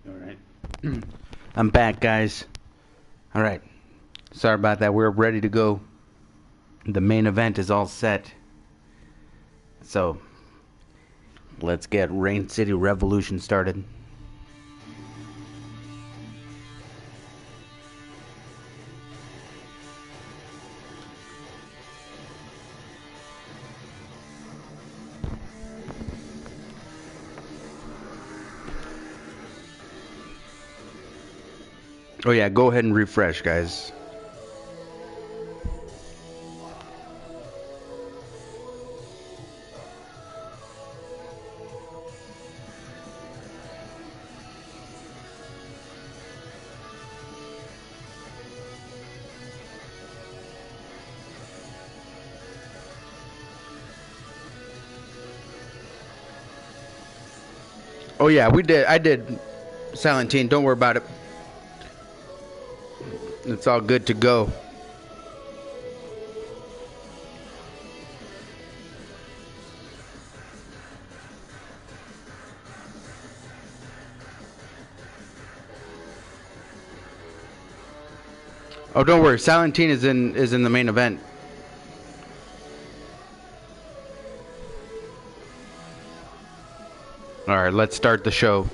All right. I'm back, guys. All right. Sorry about that. We're ready to go. The main event is all set. So, let's get Rain City Revolution started. Oh yeah, go ahead and refresh, guys. Oh yeah, we did. I did. Silentine, don't worry about it. It's all good to go. Oh, don't worry. Silentine is in the main event. All right, let's start the show.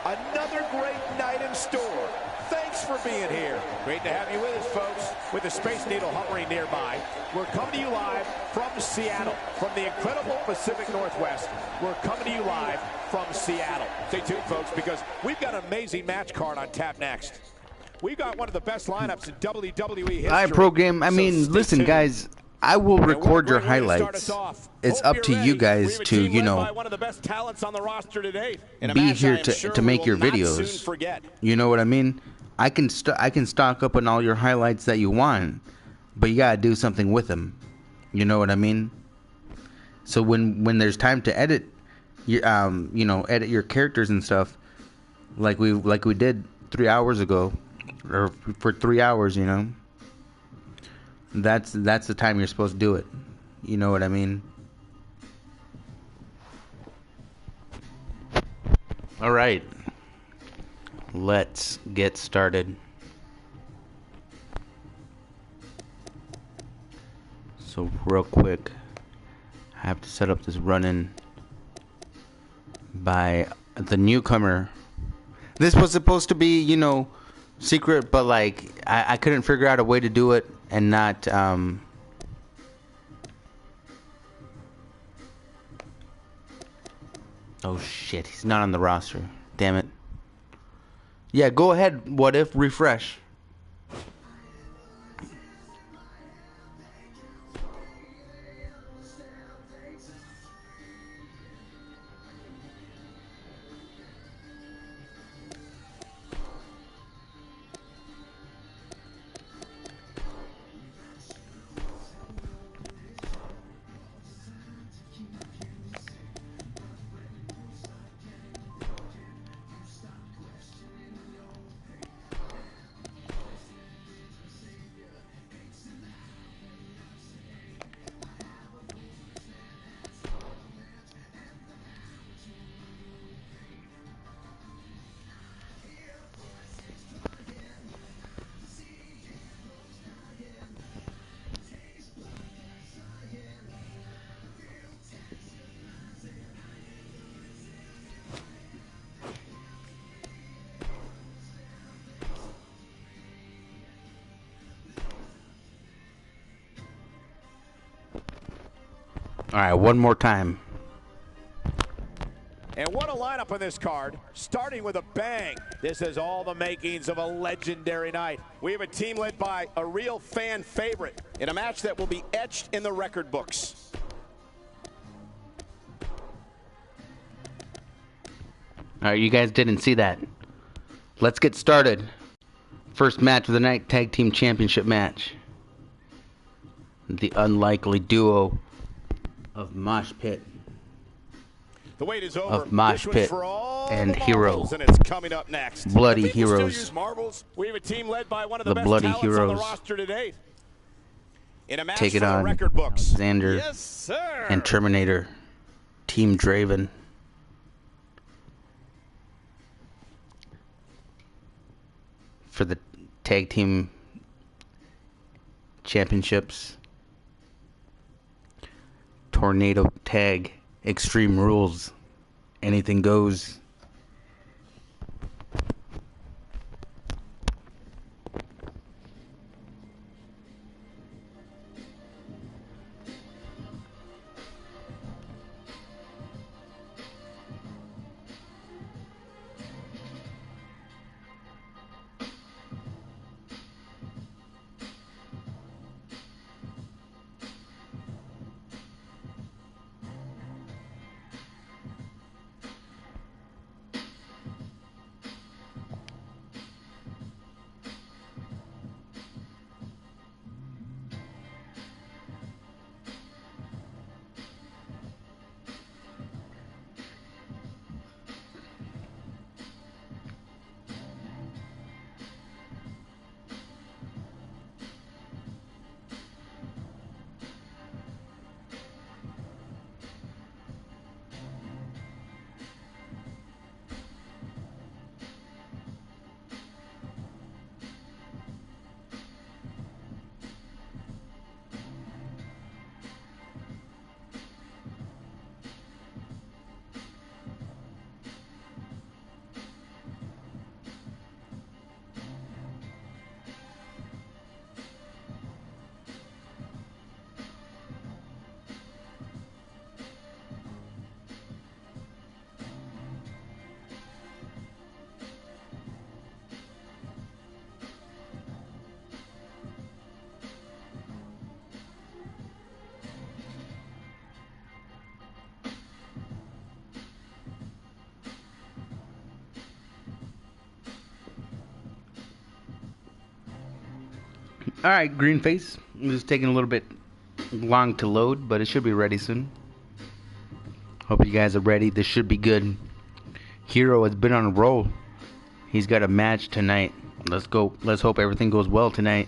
Another great night in store. Thanks for being here. Great to have you with us, folks. With the Space Needle hovering nearby, we're coming to you live from Seattle, from the incredible Pacific Northwest. We're coming to you live from Seattle. Stay tuned, folks, because we've got an amazing match card on tap next. We've got one of the best lineups in WWE history. I program. I mean, listen, guys. I will record your highlights. It's up to you guys to, you know, be here to make your videos. You know what I mean? I can stock up on all your highlights that you want, but you gotta do something with them. You know what I mean? So when there's time to edit, you know, edit your characters and stuff, like we did 3 hours ago, or for 3 hours, you know. That's the time you're supposed to do it. You know what I mean? All right. Let's get started. So real quick, I have to set up this run-in by the newcomer. This was supposed to be, you know, secret, but like I couldn't figure out a way to do it and not oh shit, he's not on the roster. Damn it. Yeah, go ahead. What if refresh? All right, one more time. And what a lineup on this card, starting with a bang. This has all the makings of a legendary night. We have a team led by a real fan favorite in a match that will be etched in the record books. All right, you guys didn't see that. Let's get started. First match of the night, Tag Team Championship match. The unlikely duo of Mosh Pit. The wait is over. Of Mosh Pit and Hero. And it's coming up next. Bloody Heroes. We have a team led by one of the best Bloody talents Heroes. on the roster to date. In a match Take it for the on record books. Alexander Yes, sir. and Terminator. Team Draven. For the Tag Team Championships. Tornado Tag. Extreme Rules. Anything goes. Alright, green face. It was taking a little bit long to load, but it should be ready soon. Hope you guys are ready. This should be good. Hero has been on a roll. He's got a match tonight. Let's go. Let's hope everything goes well tonight.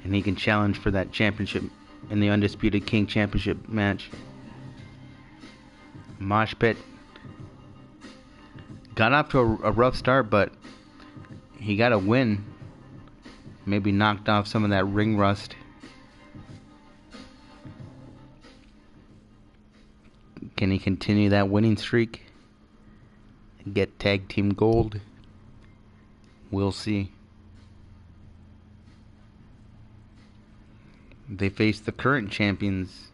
And he can challenge for that championship in the Undisputed King Championship match. Mosh Pit got off to a rough start, but he got a win. Maybe knocked off some of that ring rust. Can he continue that winning streak and get tag team gold? We'll see. They face the current champions,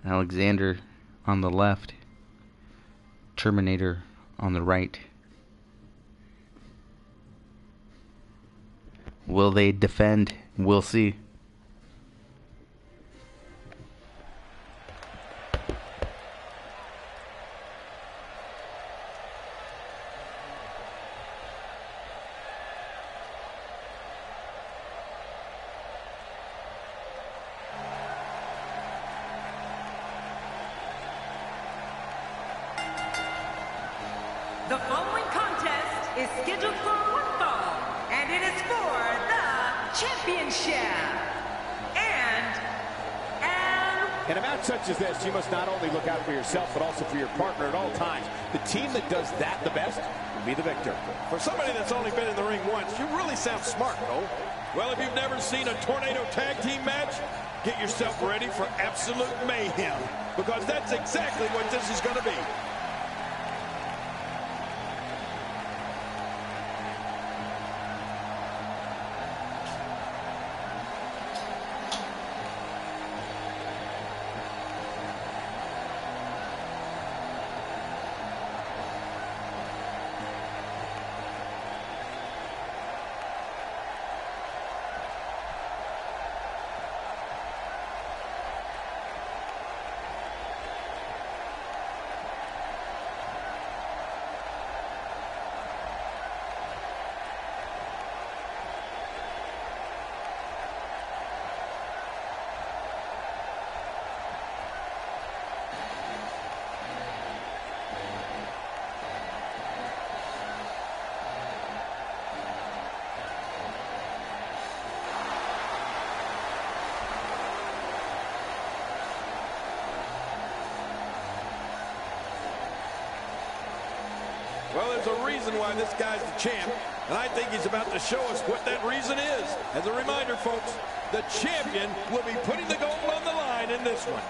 Alexander on the left, Terminator on the right. Will they defend? We'll see. The following contest is scheduled for one fall, and it is for the championship. In a match such as this, you must not only look out for yourself, but also for your partner at all times. The team that does that the best will be the victor. For somebody that's only been in the ring once, you really sound smart, Cole. Well, if you've never seen a Tornado tag team match, get yourself ready for absolute mayhem, because that's exactly what this is going to be. Well, there's a reason why this guy's the champ, and I think he's about to show us what that reason is. As a reminder, folks, the champion will be putting the gold on the line in this one.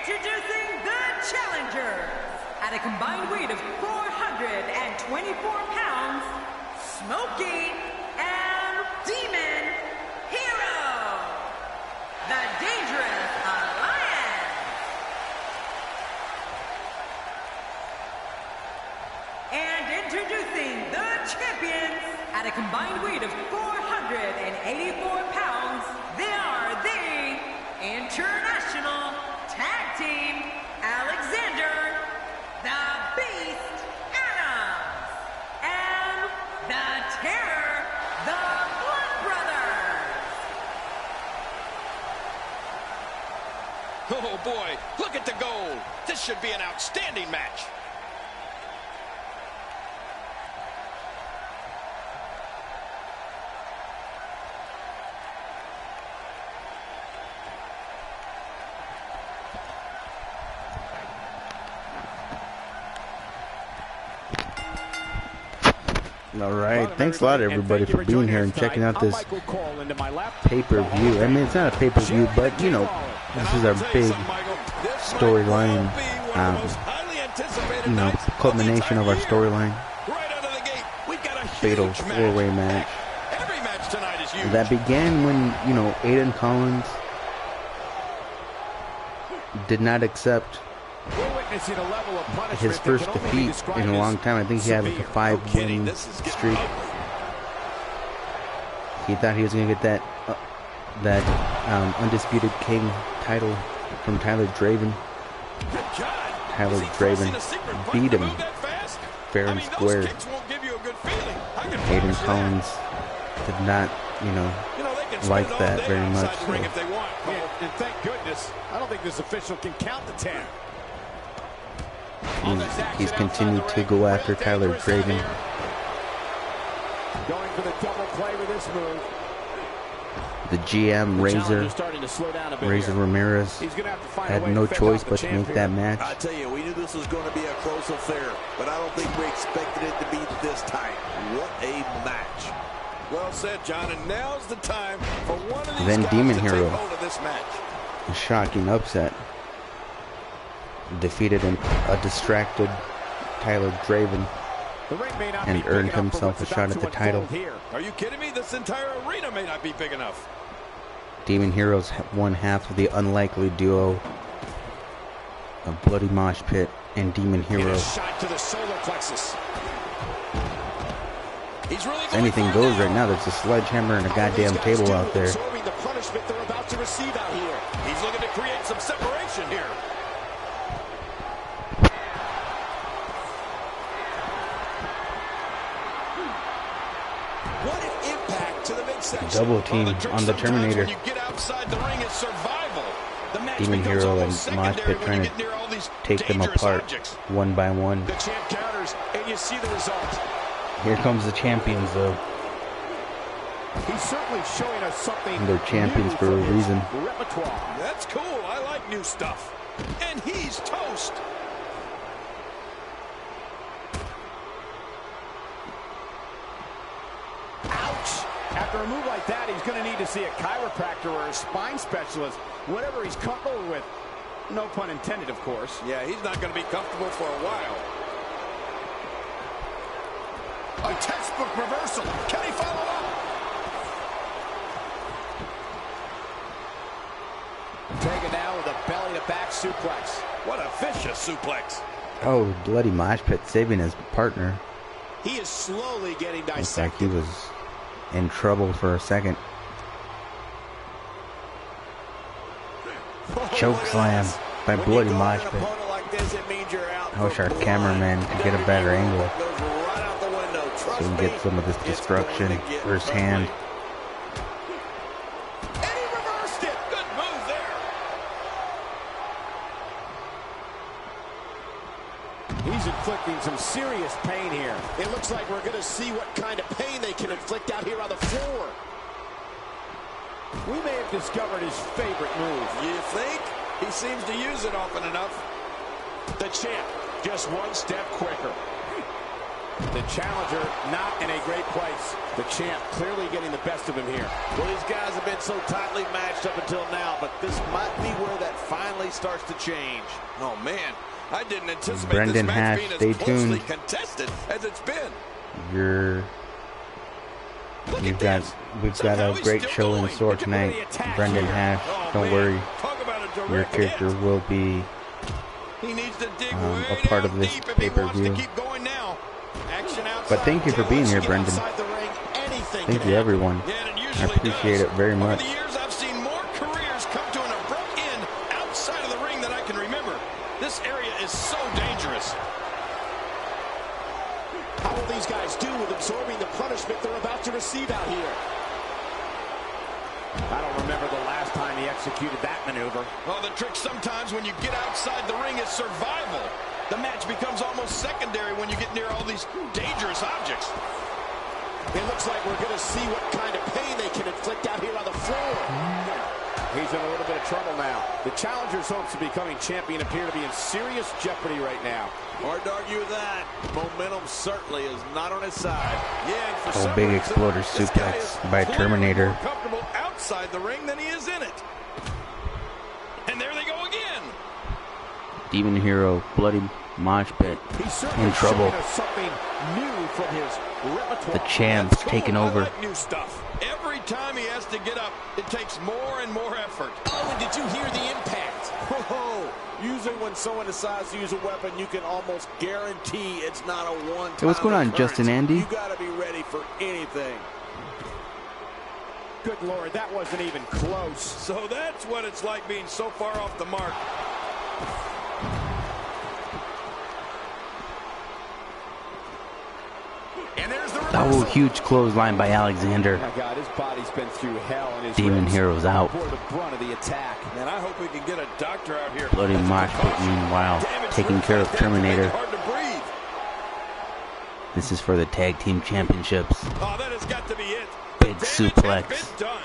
Introducing the challengers at a combined weight of 424 pounds, Smokey and Demon Hero, the Dangerous Alliance. And introducing the champions at a combined weight of 484 pounds, they are the International Tag Team Alexander the Beast Adams and the Terror the Blood Brothers. Oh boy, look at the gold. This should be an outstanding match. All right, thanks a lot everybody for being here and checking out this pay-per-view. I mean, it's not a pay-per-view, but you know, this is our big storyline, you know, culmination of our storyline. Fatal four-way match that began when, you know, Aiden Collins did not accept his first defeat in a long time. I think he had like a 5-win streak. He thought he was going to get that Undisputed King title from Tyler Draven. Tyler Draven beat him fair and square. Aiden Collins did not, you know, like that very much. So. And thank goodness, I don't think this official can count the 10. He's continued to go after Tyler Draven. Going for the double play with this move. The GM, Razor Ramirez, had no choice but to make that match. I tell you, we knew this was going to be a close affair, but I don't think we expected it to be this tight. What a match. Well said, John, and now's the time for one of these then guys Demon to Hero, take hold of this match. A shocking upset, defeated a distracted Tyler Draven and earned himself a shot at the title. Are you kidding me? This entire arena may not be big enough. Demon Hero's one half of the unlikely duo of Bloody Mosh Pit and Demon Hero. Shot to the solar plexus. He's really Anything goes right now. There's a sledgehammer and a goddamn table out there. Absorbing the punishment they're about to receive out here. He's looking to create some separation here. What an impact to the midsection. Double team on the Terminator. When you get outside the ring, it's survival. Demon Hero and Mosh Pit trying to take them apart one by one. The champ counters, and you see the result. Here comes the champions, though. He's certainly showing us something. And they're champions for a reason. Repertoire. That's cool. I like new stuff. And he's toast. Ouch! After a move like that, he's going to need to see a chiropractor or a spine specialist, whatever he's comfortable with. No pun intended, of course. Yeah, he's not going to be comfortable for a while. A textbook reversal. Can he follow up? Taken down with a belly-to-back suplex. What a vicious suplex. Oh, bloody mosh pit saving his partner. He is slowly getting Looks like dissected. he was in trouble for a second. Choke slam by bloody mosh pit. I wish our cameraman could get a better angle so we can get some of this destruction firsthand. And he reversed it. Good move there. He's inflicting some serious pain here. It looks like we're going to see what kind of pain they can inflict out here on the floor. We may have discovered his favorite move. You think? He seems to use it often enough. The champ, just one step quicker. The challenger not in a great place. The champ clearly getting the best of him here. Well, these guys have been so tightly matched up until now, but this might be where that finally starts to change. Oh, man. I didn't anticipate Brendan this match Hash, being stay as closely tuned. contested as it's been. We've got a great show in store tonight. Brendan Hash, don't worry, your character will be He needs to dig a part of this pay-per-view. But thank you for being here, Brendan. Thank you, everyone. I appreciate it very much. Over the years, I've seen more careers come to an abrupt end outside of the ring than I can remember. This area is so dangerous. How will these guys do with absorbing the punishment they're about to receive out here? I don't remember the last time he executed that maneuver. Oh, the trick sometimes when you get outside the ring is survival. The match becomes almost secondary when you get near all these dangerous objects. It looks like we're going to see what kind of pain they can inflict out here on the floor. He's in a little bit of trouble now. The challenger's hopes of becoming champion appear to be in serious jeopardy right now. Hard to argue with that. Momentum certainly is not on his side. Yeah, and for Oh, some big reason, exploder this guy suplex is by clearly Terminator. more comfortable outside the ring than he is in it. And there they go again. Demon Hero, bloody mosh pit, He's certainly in trouble. showing us something new from his repertoire. The champ's That's cool. taking I over. like new stuff. Every time he has to get up, it takes more and more effort. Oh, and did you hear the impact? Whoa. Usually when someone decides to use a weapon, you can almost guarantee it's not a one-time Hey, what's going on, occurrence. Justin Andy? You got to be ready for anything. Good Lord, that wasn't even close. So that's what it's like being so far off the mark. And there's the Oh, reversal. huge clothesline by Alexander. My God, his body's been through hell, and his Demon ribs Hero's out. bore the brunt of the attack. And I hope we can get a doctor out here. Bloody That's mosh pit, precaution. meanwhile, Damaged taking ribs care like of that can make it Terminator. hard to breathe. This is for the tag team championships. Oh, that has got to be it. Big Damage suplex. has been done.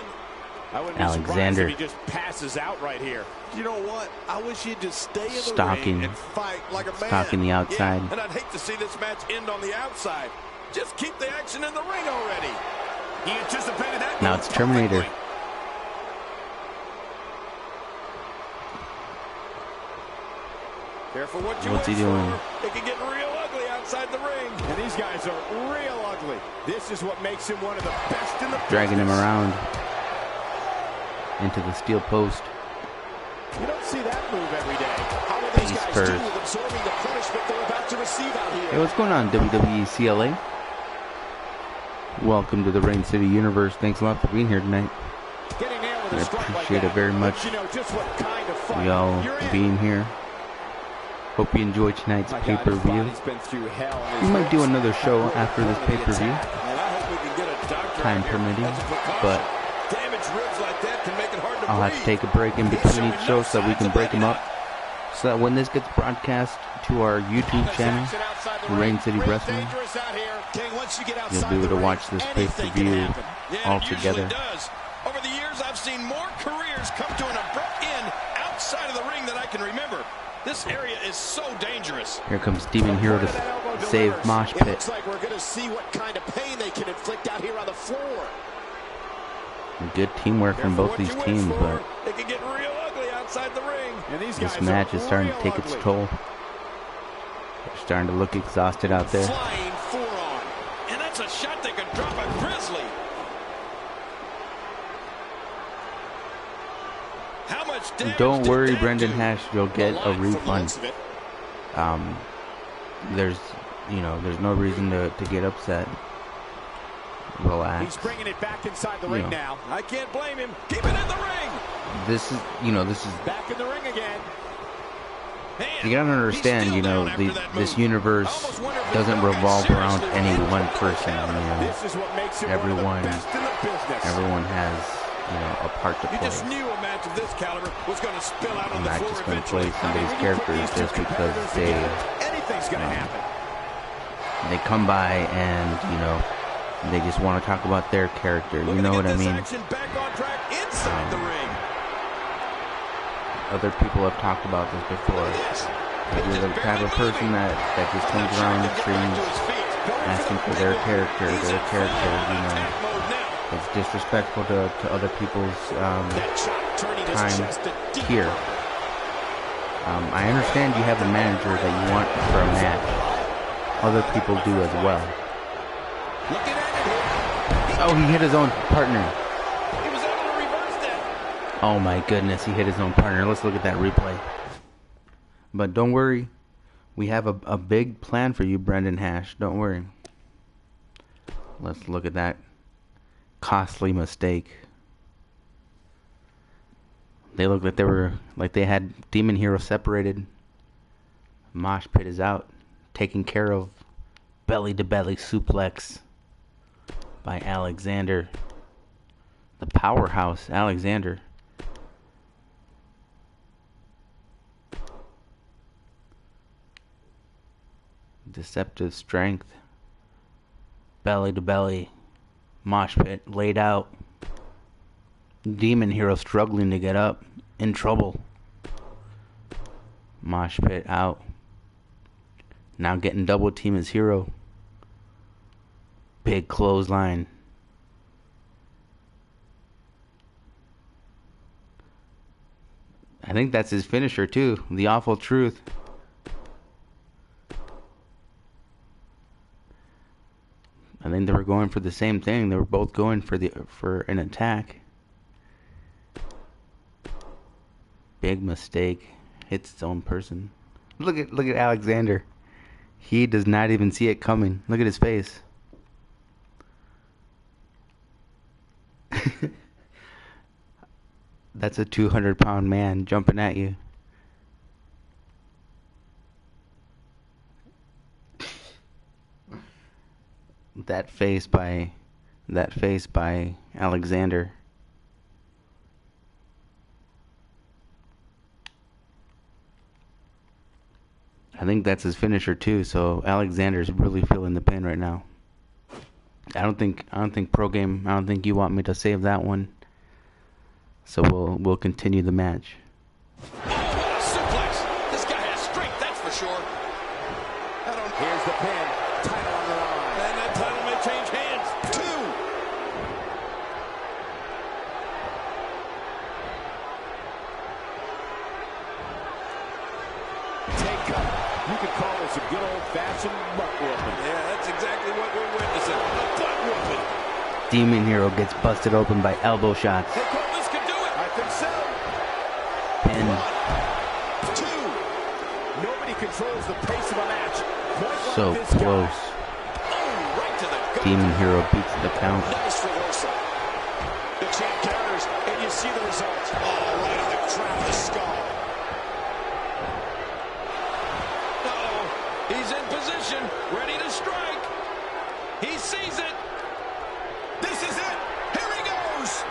I wouldn't be Alexander. surprised if he just passes out right here. You know what? I wish he'd just stay in the Stalking. ring and fight like a man. Stalking the outside. Yeah, and I'd hate to see this match end on the outside. Just keep the action in the ring already. He anticipated that. Now move it's Terminator. perfectly. Careful what you What's he wish doing? for. It can get real ugly outside the ring. And these guys are real ugly. This is what makes him one of the best in the Dragging him business. around into the steel post. You don't see that move every day. How will these Face guys first. do with absorbing the punishment they're about to receive out here? Hey, what's going on, WWE CLA? Welcome to the Rain City Universe. Thanks a lot for being here tonight. Getting nailed with a I strike like appreciate it that very much. lets you know just what kind of fight We all you're in. being here. Hope you enjoyed tonight's My God, his pay-per-view. body's been through hell, and We his might do ribs another show have bore after the this brunt of the pay-per-view. attack. And I hope we can get a doctor Time out here permitting, as a precaution. but Damaged ribs like that can make it hard to I'll have to breathe. take a break in between each show so that we can break them up. So that when this gets broadcast to our YouTube channel, Action outside the Rain ring. City Real Wrestling, dangerous out here. King, once you get you'll outside be able the to ring, watch this anything can pay-per-view happen. Yeah, all it usually together. does. Over the years, I've seen more careers come to an abrupt end outside of the ring than I can remember. This area is so dangerous. Here comes Demon Hero Point of that to elbow save delivers. Mosh It Pit. looks like we're going to see what kind of pain they can inflict out here on the floor. Good teamwork from Careful both what these you wish teams, for. but It can get real ugly outside the ring. And these this guys match are is starting to real take its ugly. toll. They're starting to look exhausted out there. Flying forearm. And that's a shot that could drop a grizzly. How much much damage Don't did worry, that Brendan do? Hash. You'll get a From the refund. looks of it. There's, there's no reason to get upset. Relax. He's bringing it back inside the You ring know. now. I can't blame him. Keep it in the ring. This is, this is. Back in the ring again. Man, You gotta understand, he's still down after the, that this move. universe I almost wonder if doesn't this guy revolve around seriously any wants one to person. counter. This is what makes it Everyone- one of the best in the business. Everyone has, a part to You play. just knew a match of this caliber was going to spill out on I'm the not floor just gonna play eventually. somebody's When you put character these two just because competitors they together, anything's going to happen. they come by and they just want to talk about their character. You know what I mean? Action back on track inside the ring. Other people have talked about this before. If you're the type of person that just comes around the screens asking for their character, it's disrespectful to other people's time here. I understand you have a manager that you want for a match. Other people do as well. Oh, he hit his own partner. He was able to reverse that. Oh my goodness, he hit his own partner. Let's look at that replay. But don't worry, we have a big plan for you, Brendan Hash. Don't worry. Let's look at that costly mistake. They look like they had Demon Hero separated. Mosh Pit is out, taken care of. Belly to belly suplex by Alexander. The powerhouse, Alexander. Deceptive strength. Belly to belly. Mosh Pit laid out. Demon Hero struggling to get up. In trouble. Mosh Pit out. Now getting double team as Hero. Big clothesline. I think that's his finisher too. The Awful Truth. I think they were going for the same thing. They were both going for an attack. Big mistake. Hits its own person. Look at Alexander. He does not even see it coming. Look at his face. That's a 200-pound man jumping at you. That face by Alexander. I think that's his finisher too. So Alexander's really feeling the pain right now. I don't think Pro Game. I don't think you want me to save that one. So we'll continue the match. Oh, what a suplex. This guy has strength, that's for sure. Here's the pin. Title on the line. And that title may change hands. 2. Take up. You could call this a good old-fashioned butt whooping. Yeah, that's exactly what we're witnessing. A butt whooping. Demon Hero gets busted open by elbow shots. Hey, Cole, this could do it. I think so. Pin. 2. Nobody controls the pace of a match quite like So this guy. close. Oh, right to the gut. Demon Hero beats the count. Nice reversal. The champ counters, and you see the results. Oh, right on the crown of the skull. Uh-oh. He's in position, ready to strike. He sees it. This is it. Here he goes.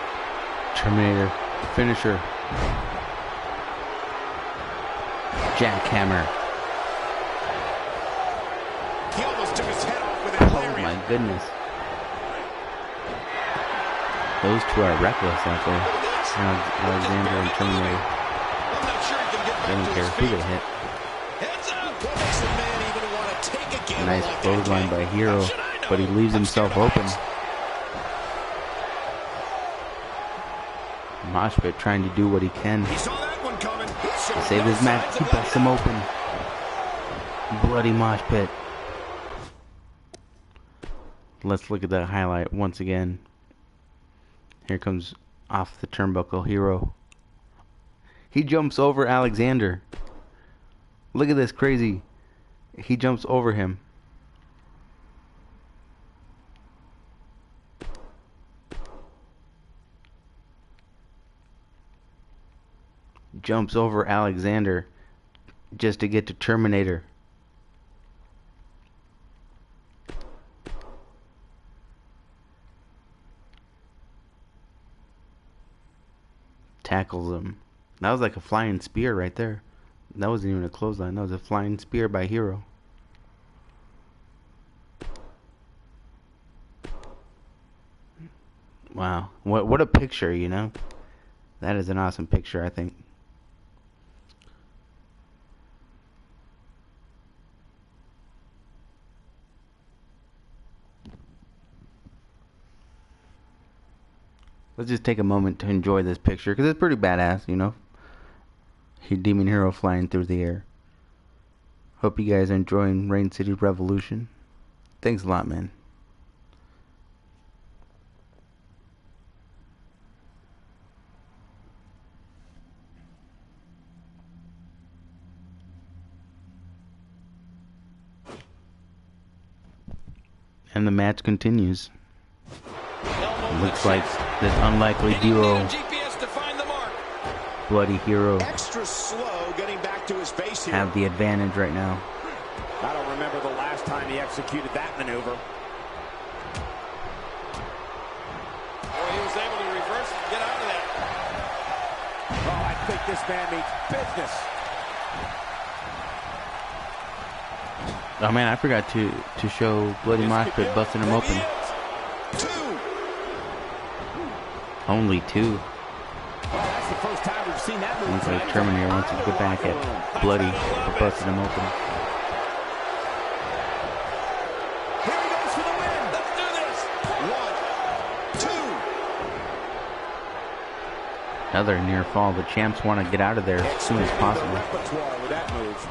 Terminator. Finisher. Jackhammer. He almost took his head off with that Oh lariat. my goodness. Those two are reckless out there. Alexander and Terminator. I'm not sure he can get They back don't to care his who feet. they hit. Heads up. What makes a man even want to take a gamble Nice like clothesline that? by Hero, but he leaves himself open. Mosh Pit trying to do what he can. He saw that one coming. Save his match. He busts him open. Bloody Mosh Pit. Let's look at that highlight once again. Here comes off the turnbuckle Hero. He jumps over Alexander. Look at this crazy. He jumps over him. Jumps over Alexander just to get to Terminator. Tackles him. That was like a flying spear right there. That wasn't even a clothesline. That was a flying spear by Hero. Wow. What a picture, you know? That is an awesome picture, I think. Let's just take a moment to enjoy this picture, because it's pretty badass, you know? Demon Hero flying through the air. Hope you guys are enjoying Rain City Revolution. Thanks a lot, man. And the match continues. Looks like this unlikely duo, Bloody Hero, Extra slow getting back to his base here. have the advantage right now. I don't remember the last time he executed that maneuver. Boy, he was able to reverse and get out of that. Oh, I think this man means business. Oh man, I forgot to show Bloody Mosh Pit busting him open. Only two. That's the first time we've seen that move. Looks like Terminator wants to get back at Bloody for busting him open. Here he goes for the win. Let's do this. 1, 2. Another near fall. The champs want to get out of there as soon as possible. Repertoire with that move.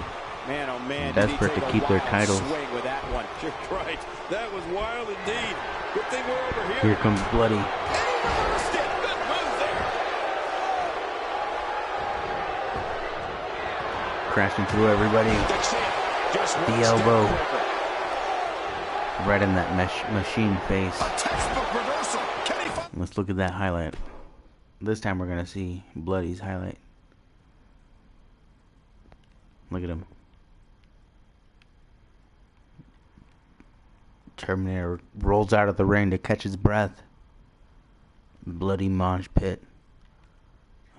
Man, oh man, Desperate to keep their titles. Swing with that one. You're right. That was wild indeed. Good thing we're over here. Here comes Bloody. Good move there. Crashing through everybody. The elbow. Right in that machine face. Let's look at that highlight. This time we're going to see Bloody's highlight. Look at him. Terminator rolls out of the ring to catch his breath. Bloody Mosh Pit.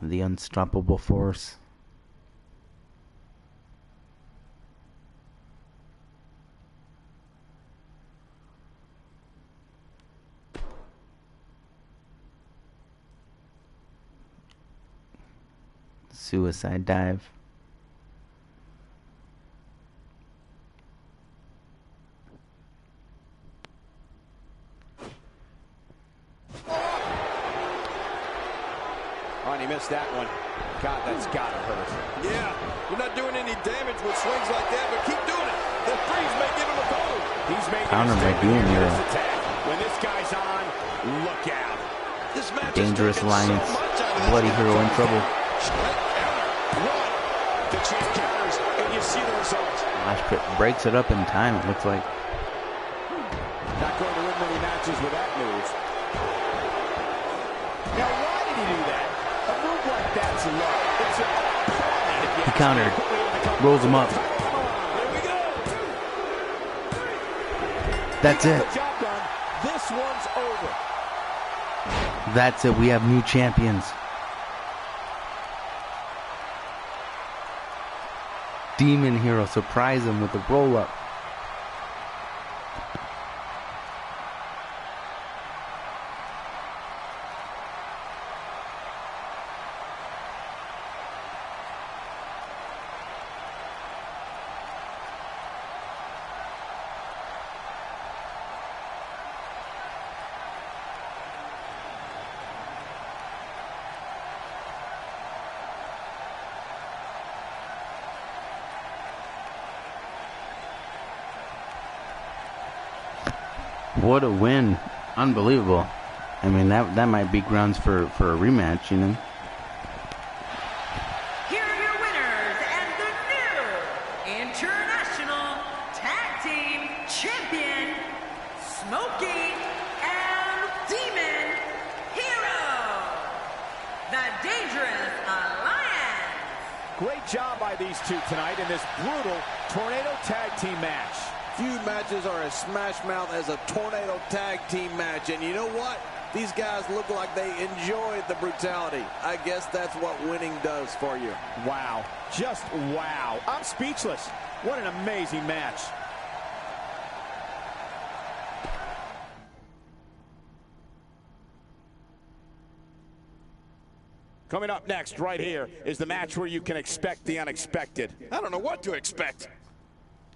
The unstoppable force. Suicide dive. Oh, and he missed that one. God, that's gotta hurt. Yeah, you're not doing any damage with swings like that, but keep doing it. The freeze may give him a goal. He's making Counter by a Demon Hero. When this guy's on, look out. This match Dangerous is taking alliance. so much out of Bloody this Hero in match. trouble. One. The champ counters, and you see the result. Mosh Pit breaks it up in time, it looks like. Not going to win many matches with that move. Now, why did he do that? A move like that's low. It's a He countered. Rolls him up. Here we go. That's it. Job done. This one's over. That's it. We have new champions. Demon Hero surprise him with a roll up. What a win. Unbelievable. I mean, that might be grounds for a rematch, you know. International Tag Team Champion, Smokey and Demon Hero, the Dangerous Alliance. Great job by these two tonight in this brutal Tornado Tag Team match. Few matches are as smash mouth as a Tornado Tag Team match, and you know what? These guys look like they enjoyed the brutality. I guess that's what winning does for you. Wow. Just wow. I'm speechless. What an amazing match. Coming up next right here is the match where you can expect the unexpected. I don't know what to expect.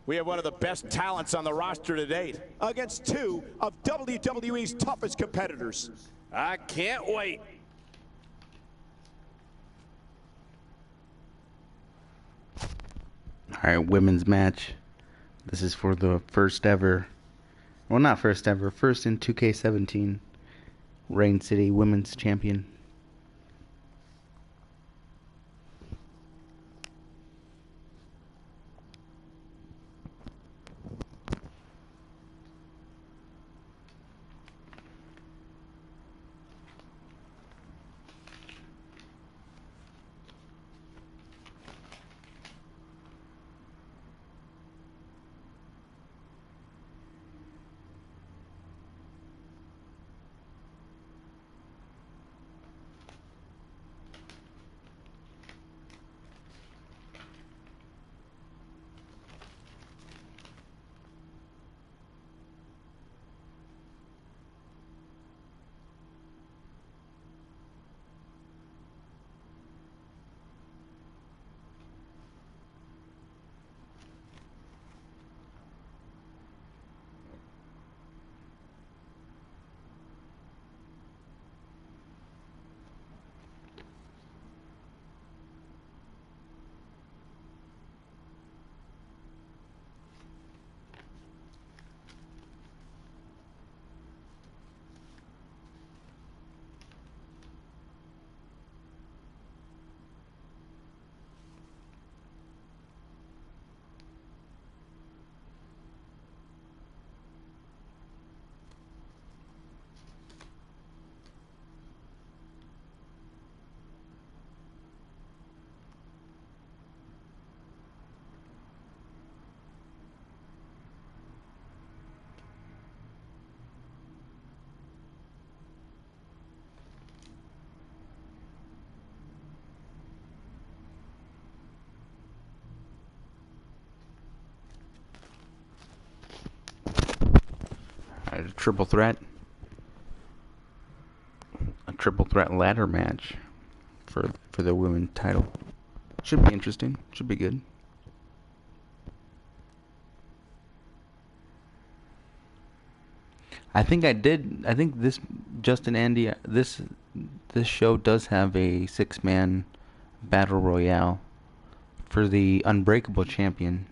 We have one of the best talents on the roster to date against two of WWE's toughest competitors. I can't wait. All right, women's match. This is for the first ever, well, not first ever, first in 2K17 Rain City Women's Champion. A triple threat ladder match for the women's title. Should be interesting. Should be good. I think this Justin Andy this show does have a 6-man battle royale for the Unbreakable Champion.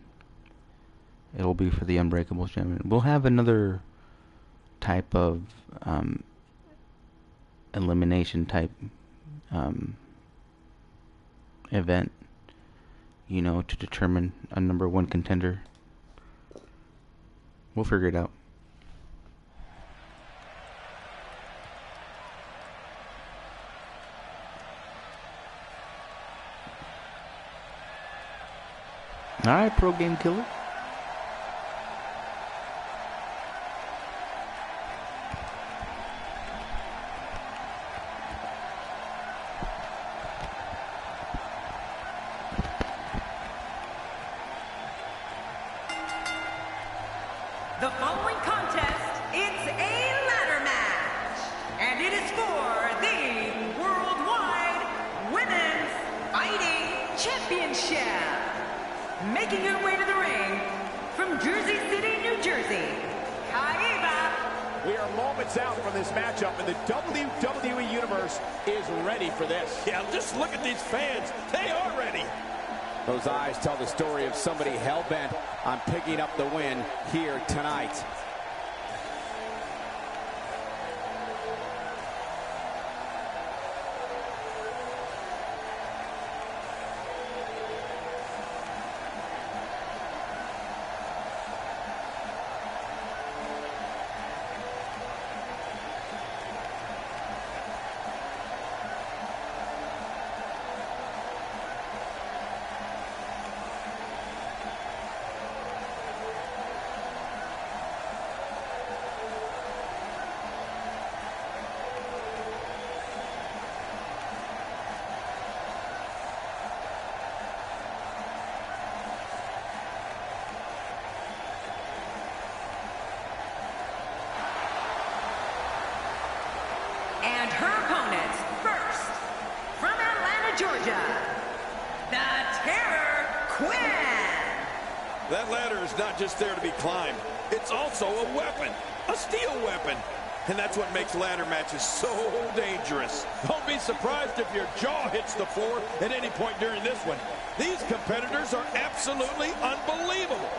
It'll be for the Unbreakable Champion. We'll have another type of elimination type event, you know, to determine a number one contender. We'll figure it out. Alright, Pro Game Killer. The following contest, it's a ladder match, and it is for the Worldwide Women's Fighting Championship. Making her way to the ring from Jersey City, New Jersey, Kaiba. We are moments out from this matchup, and the WWE Universe is ready for this. Yeah, just look at these fans. They are ready. Those eyes tell the story of somebody hell-bent on picking up the win here tonight. That ladder is not just there to be climbed. It's also a weapon, a steel weapon. And that's what makes ladder matches so dangerous. Don't be surprised if your jaw hits the floor at any point during this one. These competitors are absolutely unbelievable.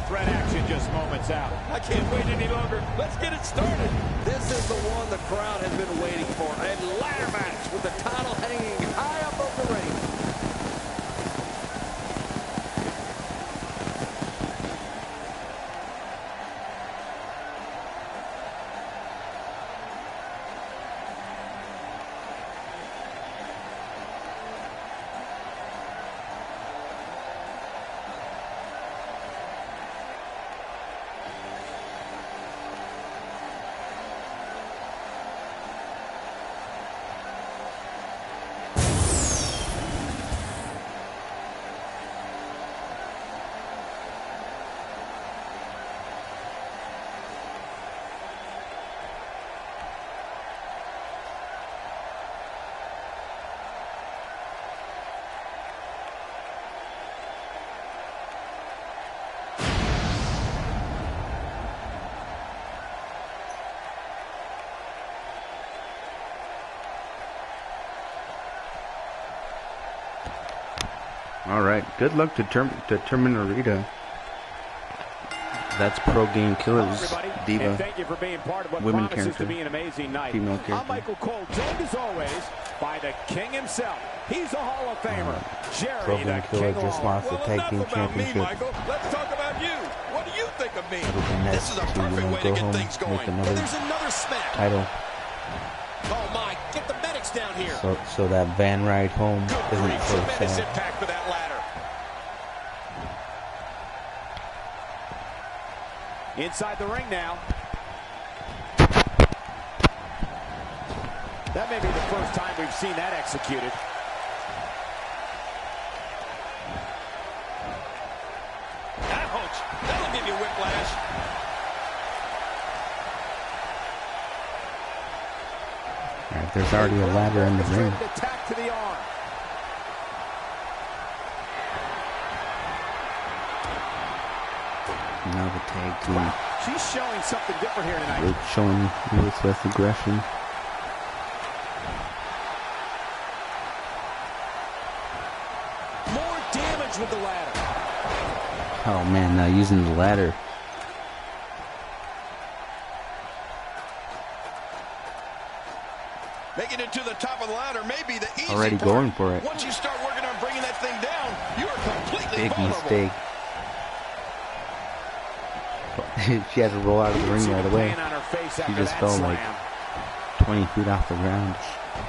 Threat action just moments out. I can't wait any longer. Let's get it started. This is the one the crowd has been waiting for. A ladder match with the title hanging high above the ring. All right. Good luck to Terminator. That's Pro Game Killers Diva. Thank you for being part of what women promises character. to be an amazing night. Female character. I'm Michael Cole, joined as always by the King himself. He's a Hall of Famer, Jerry Pro the Game King Killer of just all. lost the Tag Team enough about me, Championship. Michael. Let's talk about you. What do you think of me? Other than that, This is a do you perfect want way to to go get home things with going. another There's another smack. title Oh my, get the medics down here. so that van ride home Good isn't grief, so tremendous sad? impact for that ladder. Inside the ring now. That may be the first time we've seen that executed. Ouch! That'll give you whiplash. All right, there's already a ladder in the ring. Attack to the arm. Now the tag team She's showing something different here tonight. is showing ruthless aggression. advantage with the ladder. Oh man, now using the ladder. Making it to the top of the ladder may be the easy Already part. going for it. Once you start working on bringing that thing down, you are completely Big vulnerable. mistake. She had to roll out of the ring right away. She just fell like 20 feet off the ground.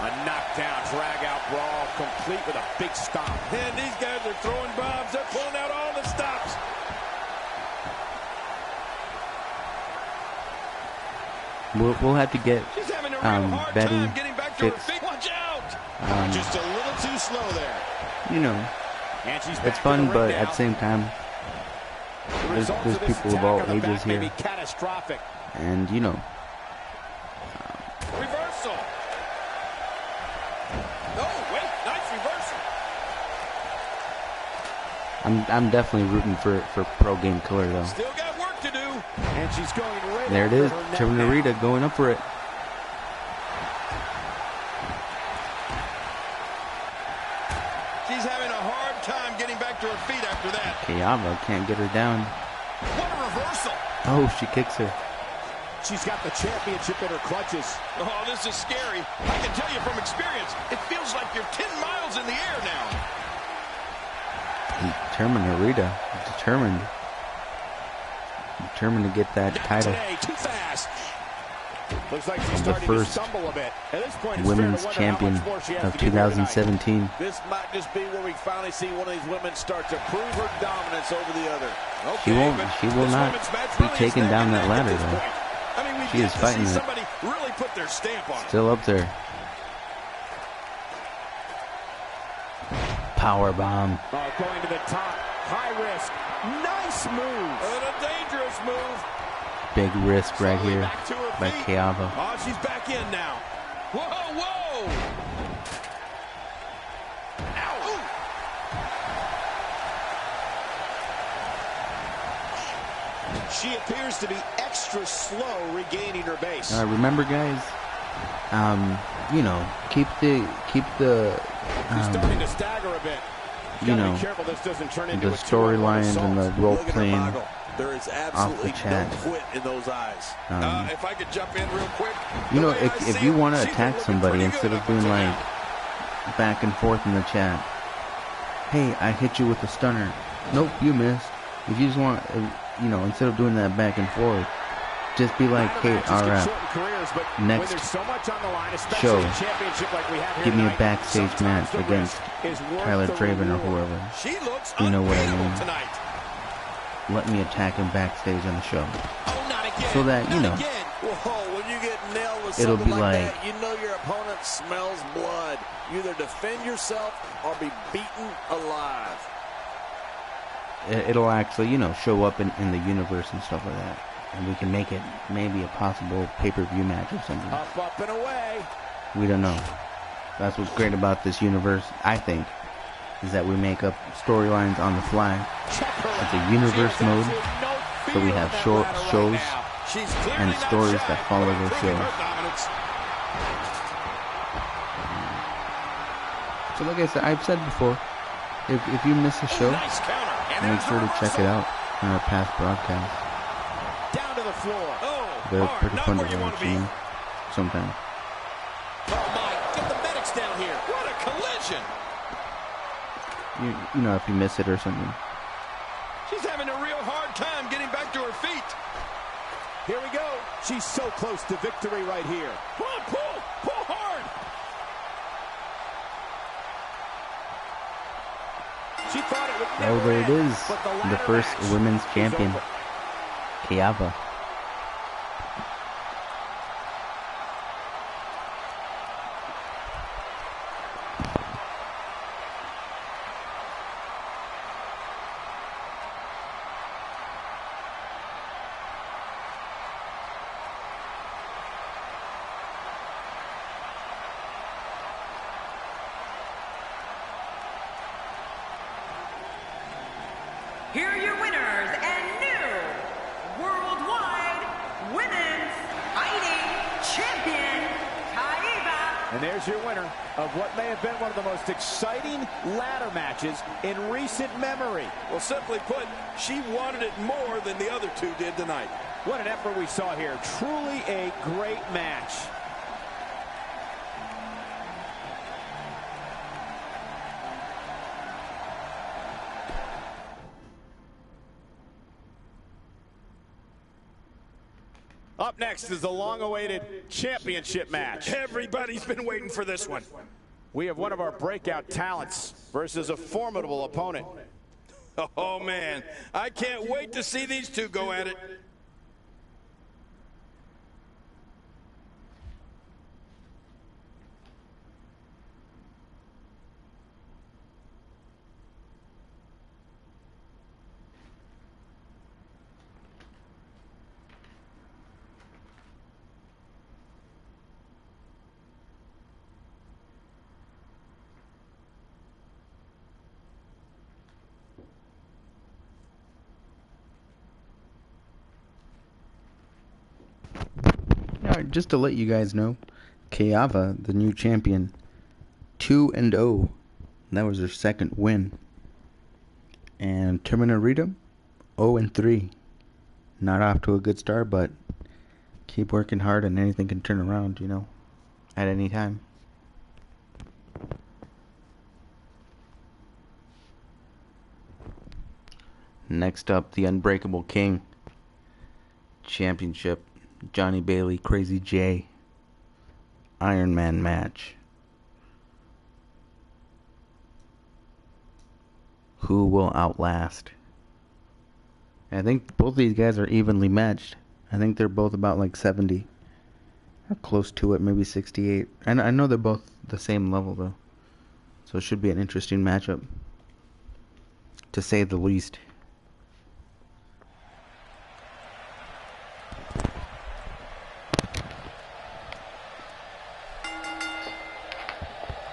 A knockdown, drag out brawl, complete with a big stomp. And these guys are throwing bombs. They're pulling out all the stops. We'll have to get She's having a real hard Betty time getting back to her fixed. feet. Watch out! Just a little too slow there. You know, And she's it's back in fun, the ring but now. at the same time, The results there's of this people of attack all on the ages back may here. be catastrophic. And you know, Reversal. Oh, wait. Nice reversal. I'm definitely rooting for Pro Game Killer though. Still got work to do. And she's going right There it after is, her neck Terminator now. going up for it. She's having a hard time getting back to her feet after that. Kayava can't get her down. What a reversal. Oh, she kicks her. She's got the championship in her clutches. Oh, this is scary. I can tell you from experience, it feels like you're 10 miles in the air now. Terminator, determined to get that Not title. today, too fast. Looks like she's The starting first to stumble a bit. At this point, it's Women's fair to wonder how champion much more she has of to give her tonight. 2017. This might just be where we finally see one of these women start to prove her dominance over the other. She Okay, won't. but She will this not women's match be really is taken neck down and that neck at ladder this though. point. I mean, we've She yet is to fighting see it. somebody really put their stamp on it. Still up there. Power bomb. Oh, going to the top. High risk. Nice move. And a dangerous move. Big risk right Slowly here back to her by feet. Kayava. Oh, she's back in now. Whoa, whoa. Ow. She appears to be extra slow regaining her base. Remember, guys. You know, keep the She's starting to stagger a bit. you Gotta know, be careful this doesn't turn into the a two-on-one storylines and the assault. role Look at her playing. boggle. There is absolutely no chat. quit in those eyes. If I could jump in real quick. You know, the way I if see you it, want to she's attack been looking somebody pretty instead good of up doing until like now. back and forth in the chat, hey, I hit you with a stunner. Nope, you missed. If you just want, you know, instead of doing that back and forth, just be like, hey, Matches can alright, shorten careers, but next when there's so much on the line, especially show, a championship like we have here give me a tonight, backstage sometimes match the against risk is worth Tyler the Draven or reward. whoever. She looks You know what I unbeatable mean. tonight. Let me attack him backstage on the show. Oh, not again. So that, you Not know, again. Whoa, when you get nailed with It'll something be like like- that, you know your opponent smells blood. You either defend yourself or be beaten alive. It'll actually, you know, show up in the universe and stuff like that. And we can make it maybe a possible pay-per-view match or something. Up and away. We don't know. That's what's great about this universe, I think, is that we make up storylines on the fly. Check her It's out. a universe She has mode, absolutely no so we fear have on that short ladder right shows now. She's clearly and not stories shy that follow about those proving shows. her dominance. So like I said, I've said before, if you miss a show, Nice counter. And make there's sure the to check it reversal. out on our past broadcasts. Down to the floor. Oh, They're hard. pretty Not fun to where you want watch, to be. you know, sometimes. Oh, my. Get the medics down here. What a collision. You know, if you miss it or something. She's having a real hard time getting back to her feet. Here we go. She's so close to victory right here. Come on, pull. Pull hard. She thought it would Oh, never there it end, is. but The ladder first match women's is champion, over. Kayava. Here are your winners and new Worldwide Women's Fighting Champion, Kaiva And there's your winner of what may have been one of the most exciting ladder matches in recent memory. Well, simply put, she wanted it more than the other two did tonight. What an effort we saw here. Truly a great match. Up next is the long-awaited championship match. Everybody's been waiting for this one. We have one of our breakout talents versus a formidable opponent. Oh, man. I can't wait to see these two go at it. Just to let you guys know, Kayava, the new champion, 2-0. That was her second win. And Termina Rita, 0-3. Not off to a good start, but keep working hard and anything can turn around, at any time. Next up, the Unbreakable King Championship. Johnny Bailey, Crazy J, Iron Man match. Who will outlast? I think both these guys are evenly matched. I think they're both about like 70. Or close to it, maybe 68. And I know they're both the same level though. So it should be an interesting matchup, to say the least.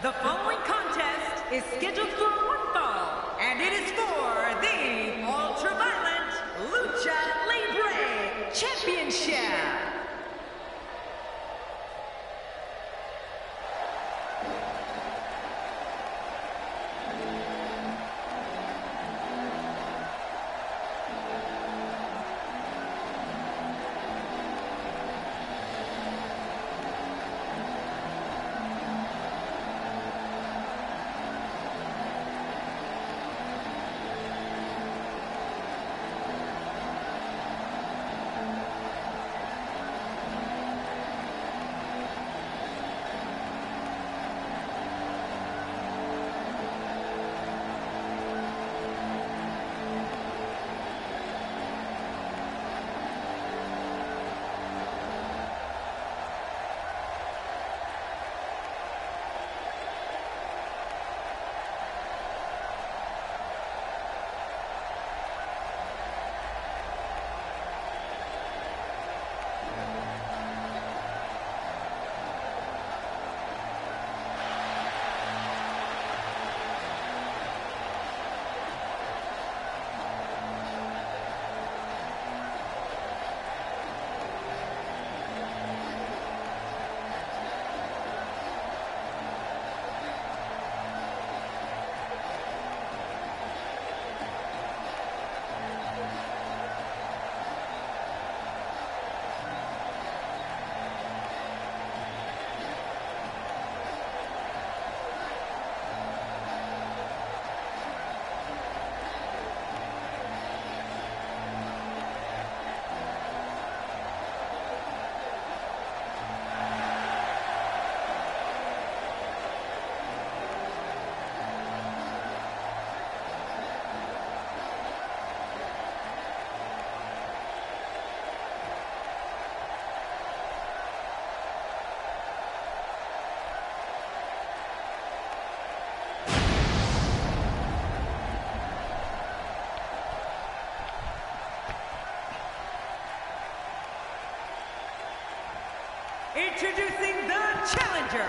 The following contest is scheduled for one fall, and it is for the Ultraviolent Lucha Libre Championship. Introducing the challenger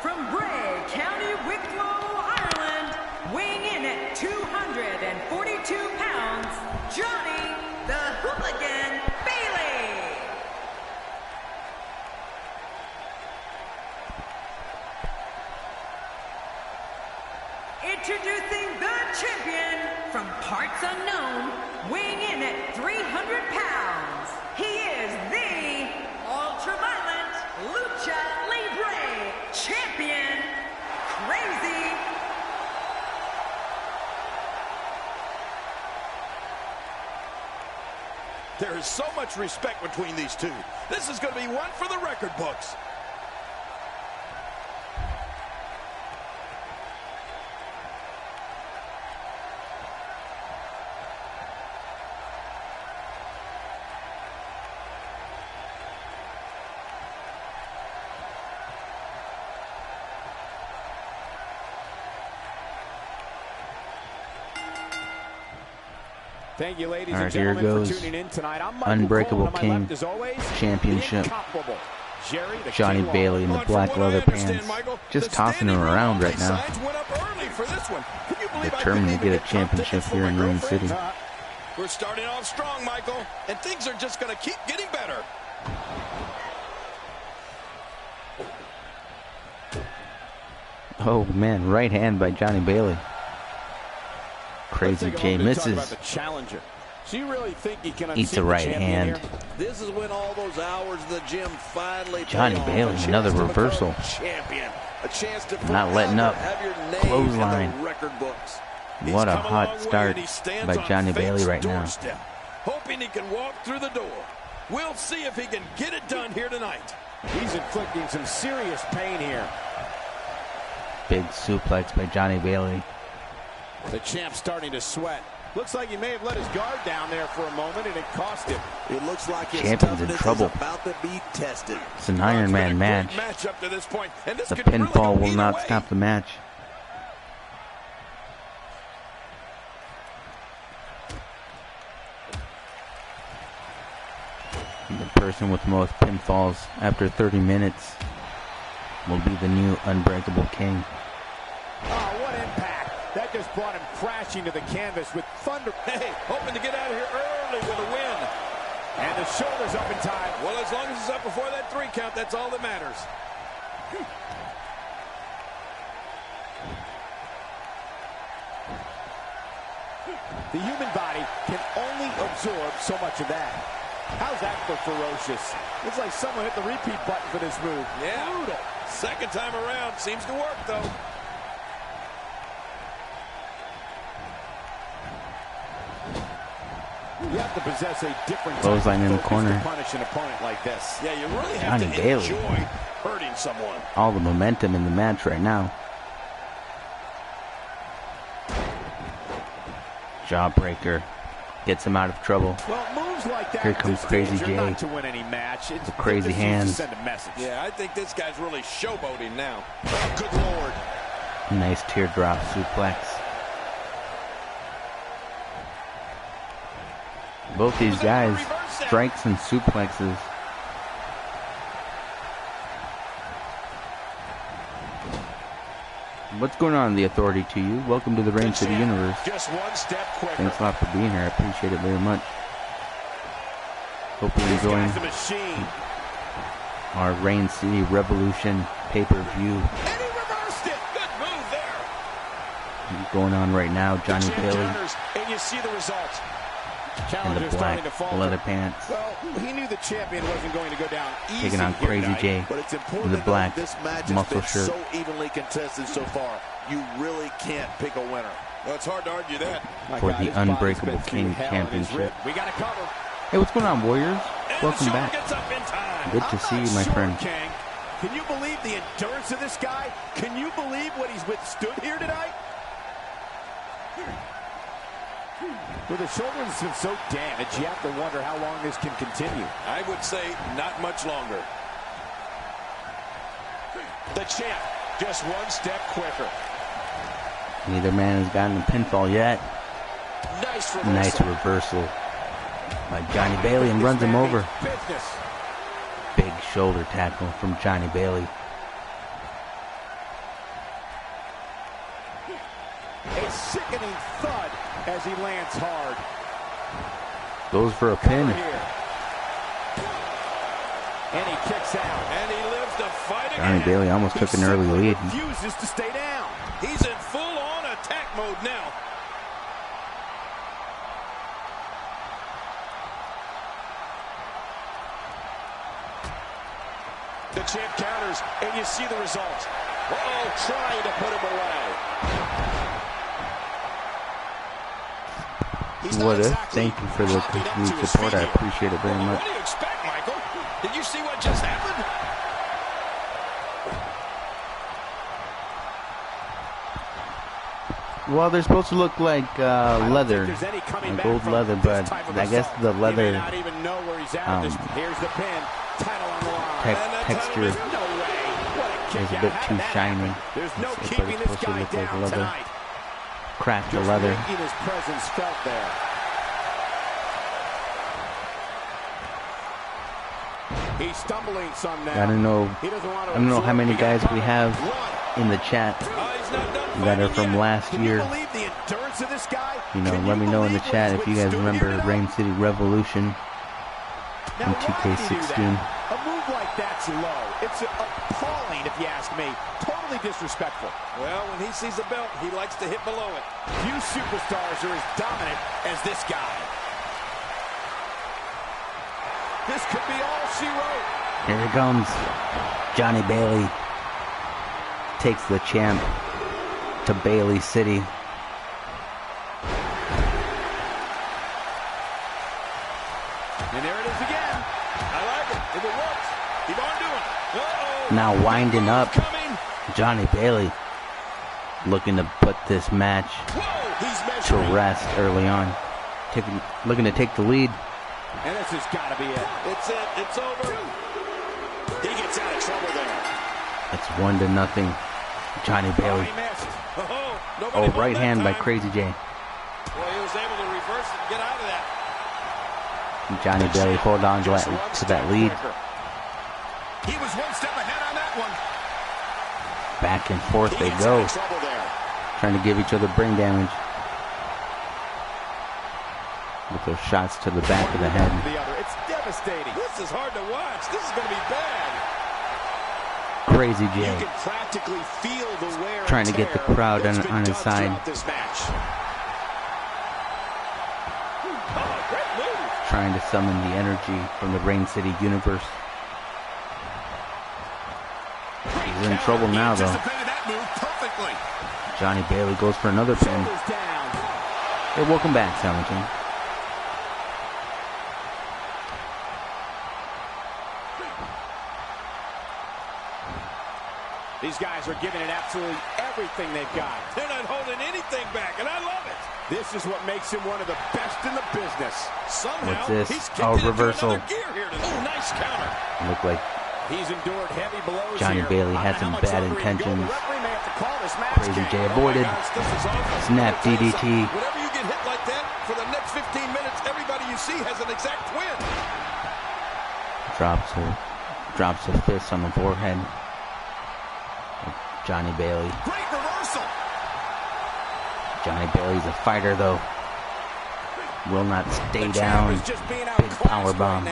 from Bray County, Wicklow, Ireland, weighing in at 242 pounds, Johnny the Hooligan Bailey. Introducing the champion from parts unknown, weighing in at 300 pounds. He is the Ultraviolent Lucha Libre Champion, Crazy. There is so much respect between these two. This is going to be one for the record books. Thank you, ladies All right, and gentlemen, here for goes tuning in tonight. I'm Michael Unbreakable Cole, King left, as always, Championship. Jerry, the Johnny King Bailey in the But black from what I leather understand, pants. Michael, Just the tossing him standing room around only right now. signs went up early for this one. Can you believe I Determined to couldn't get even a championship tickets for here my in Ring girlfriend? City. We're starting off strong, Michael, and things are just going to keep getting better. Oh man, right hand by Johnny Bailey. Crazy J misses. The challenger. So you really think he can Eats a right hand. This is when all those hours in the gym finally Johnny pay off. Bailey, A chance another to become reversal. Champion. A chance to Not letting forever up. have your name Clothesline. in the record books. What a He's come hot long way, start and he stands by on Johnny fate's Bailey right now. doorstep, hoping he can walk through the door. We'll see if he can get it done here tonight. He's inflicting some serious pain here. Big suplex by Johnny Bailey. The champ's starting to sweat. Looks like he may have let his guard down there for a moment, and it cost him. It looks like his Champion's in toughness trouble. is about to be tested. It's an Iron Man match. Up to this point, and this The could really pinfall go will either not way. stop the match. The person with the most pinfalls after 30 minutes will be the new Unbreakable King. Oh, what impact. That just brought him crashing to the canvas with thunder. Hey, hoping to get out of here early with a win. And the shoulder's up in time. Well, as long as it's up before that 3 count, that's all that matters. The human body can only absorb so much of that. How's that for ferocious? Looks like someone hit the repeat button for this move. Yeah. Brutal. Second time around seems to work, though. You have to possess a different Clothesline in the focus corner. to punish an opponent like this. Yeah, you really have Johnny to Bailey. enjoy hurting someone. All the momentum in the match right now. Jawbreaker gets him out of trouble. Well, moves like that Here at comes this Crazy stage are J. not to win any match. It's The crazy just hands. to send a message. Yeah, I think this guy's really showboating now. Oh, good Lord. Nice teardrop suplex. Both these guys, strikes and suplexes. What's going on, The Authority, to you? Welcome to the Reign City Universe. Just one step quicker. Thanks a lot for being here. I appreciate it very much. Hope you're This enjoying guy's a machine. our Reign City Revolution pay-per-view And he reversed it. Good move there. going on right now. Johnny Jim Bailey counters, and you see the results. in the Challenger's black starting to falter. leather pants, Well, he knew the champion wasn't going to go down easy taking on here Crazy tonight. J But it's important in the to note black this match has muscle been shirt. so evenly contested so far. You really can't pick a winner. Well, it's hard to argue that. My for God, the his body's Unbreakable been through King hell in his Championship. rib. We got to cover. Hey, what's going on, Warriors? And Welcome the shoulder back. gets up in time. Good to see you, my Sure, friend. King. Can you believe the endurance of this guy? Can you believe what he's withstood here tonight? With the shoulder that's been so damaged, you have to wonder how long this can continue. I would say not much longer. The champ, just one step quicker. Neither man has gotten a pinfall yet. Nice reversal. Nice reversal by Johnny Bailey and runs This him man over. means business. Big shoulder tackle from Johnny Bailey. A sickening thud as he lands hard. Goes for a pin. Over here. And he kicks out. And he lives to fight Johnny again. Bailey almost took an early lead. Refuses to stay down. He's in full-on attack mode now. The champ counters, and you see the result. Uh-oh, trying to put him away. What if? Thank you for the continued support. I appreciate it very much. What do you expect, Michael? Did you see what just happened? Well, they're supposed to look like leather, like gold leather, but I guess the leather texture is a bit too shiny. But it's supposed to look like leather. Crack the leather. He's stumbling some now. I don't know how many guys we have in the chat that are from last year. You know, let me know in the chat if you guys remember Rain City Revolution in 2K16. A move like that's low. It's appalling, if you ask me. Totally disrespectful. Well, when he sees the belt, he likes to hit below it. Few superstars are as dominant as this guy. This could be all she wrote. Here it comes. Johnny Bailey takes the champ to Bailey City. And there it is again. I like it. If it works, keep on doing it. Uh-oh. Now winding up. Johnny Bailey looking to put this match to rest early on. Looking to take the lead. And this has got to be it. It's it. It's over. He gets out of trouble there. It's 1-0. Johnny Bailey. Oh, right hand by Crazy J. Well, he was able to reverse it and get out of that. Johnny Bailey hold on to that lead. He was one step ahead on that one. Back and forth they go. Trying to give each other brain damage. With those shots to the back of the head. It's devastating. This is hard to watch. This is going to be bad. Crazy J. You can practically feel the wear and trying to get the crowd on his side. This match. Great move. Trying to summon the energy from the Rain City universe. He's in trouble now, though. That move perfectly. Johnny Bailey goes for another pin. Hey, welcome back, Salamton. These guys are giving it absolutely everything they've got. They're not holding anything back, and I love it. This is what makes him one of the best in the business. Somehow, what's this? he's Oh, reversal. Gear here to nice counter. Look like he's endured heavy blows. Johnny Bailey had some bad intentions. Crazy J avoided. Snap DDT. Whenever you get hit like that, for the next 15 minutes, everybody you see has an exact win. Drops a fist on the forehead. Johnny Bailey. Great reversal. Johnny Bailey's a fighter, though. Will not stay down. Big power bomb.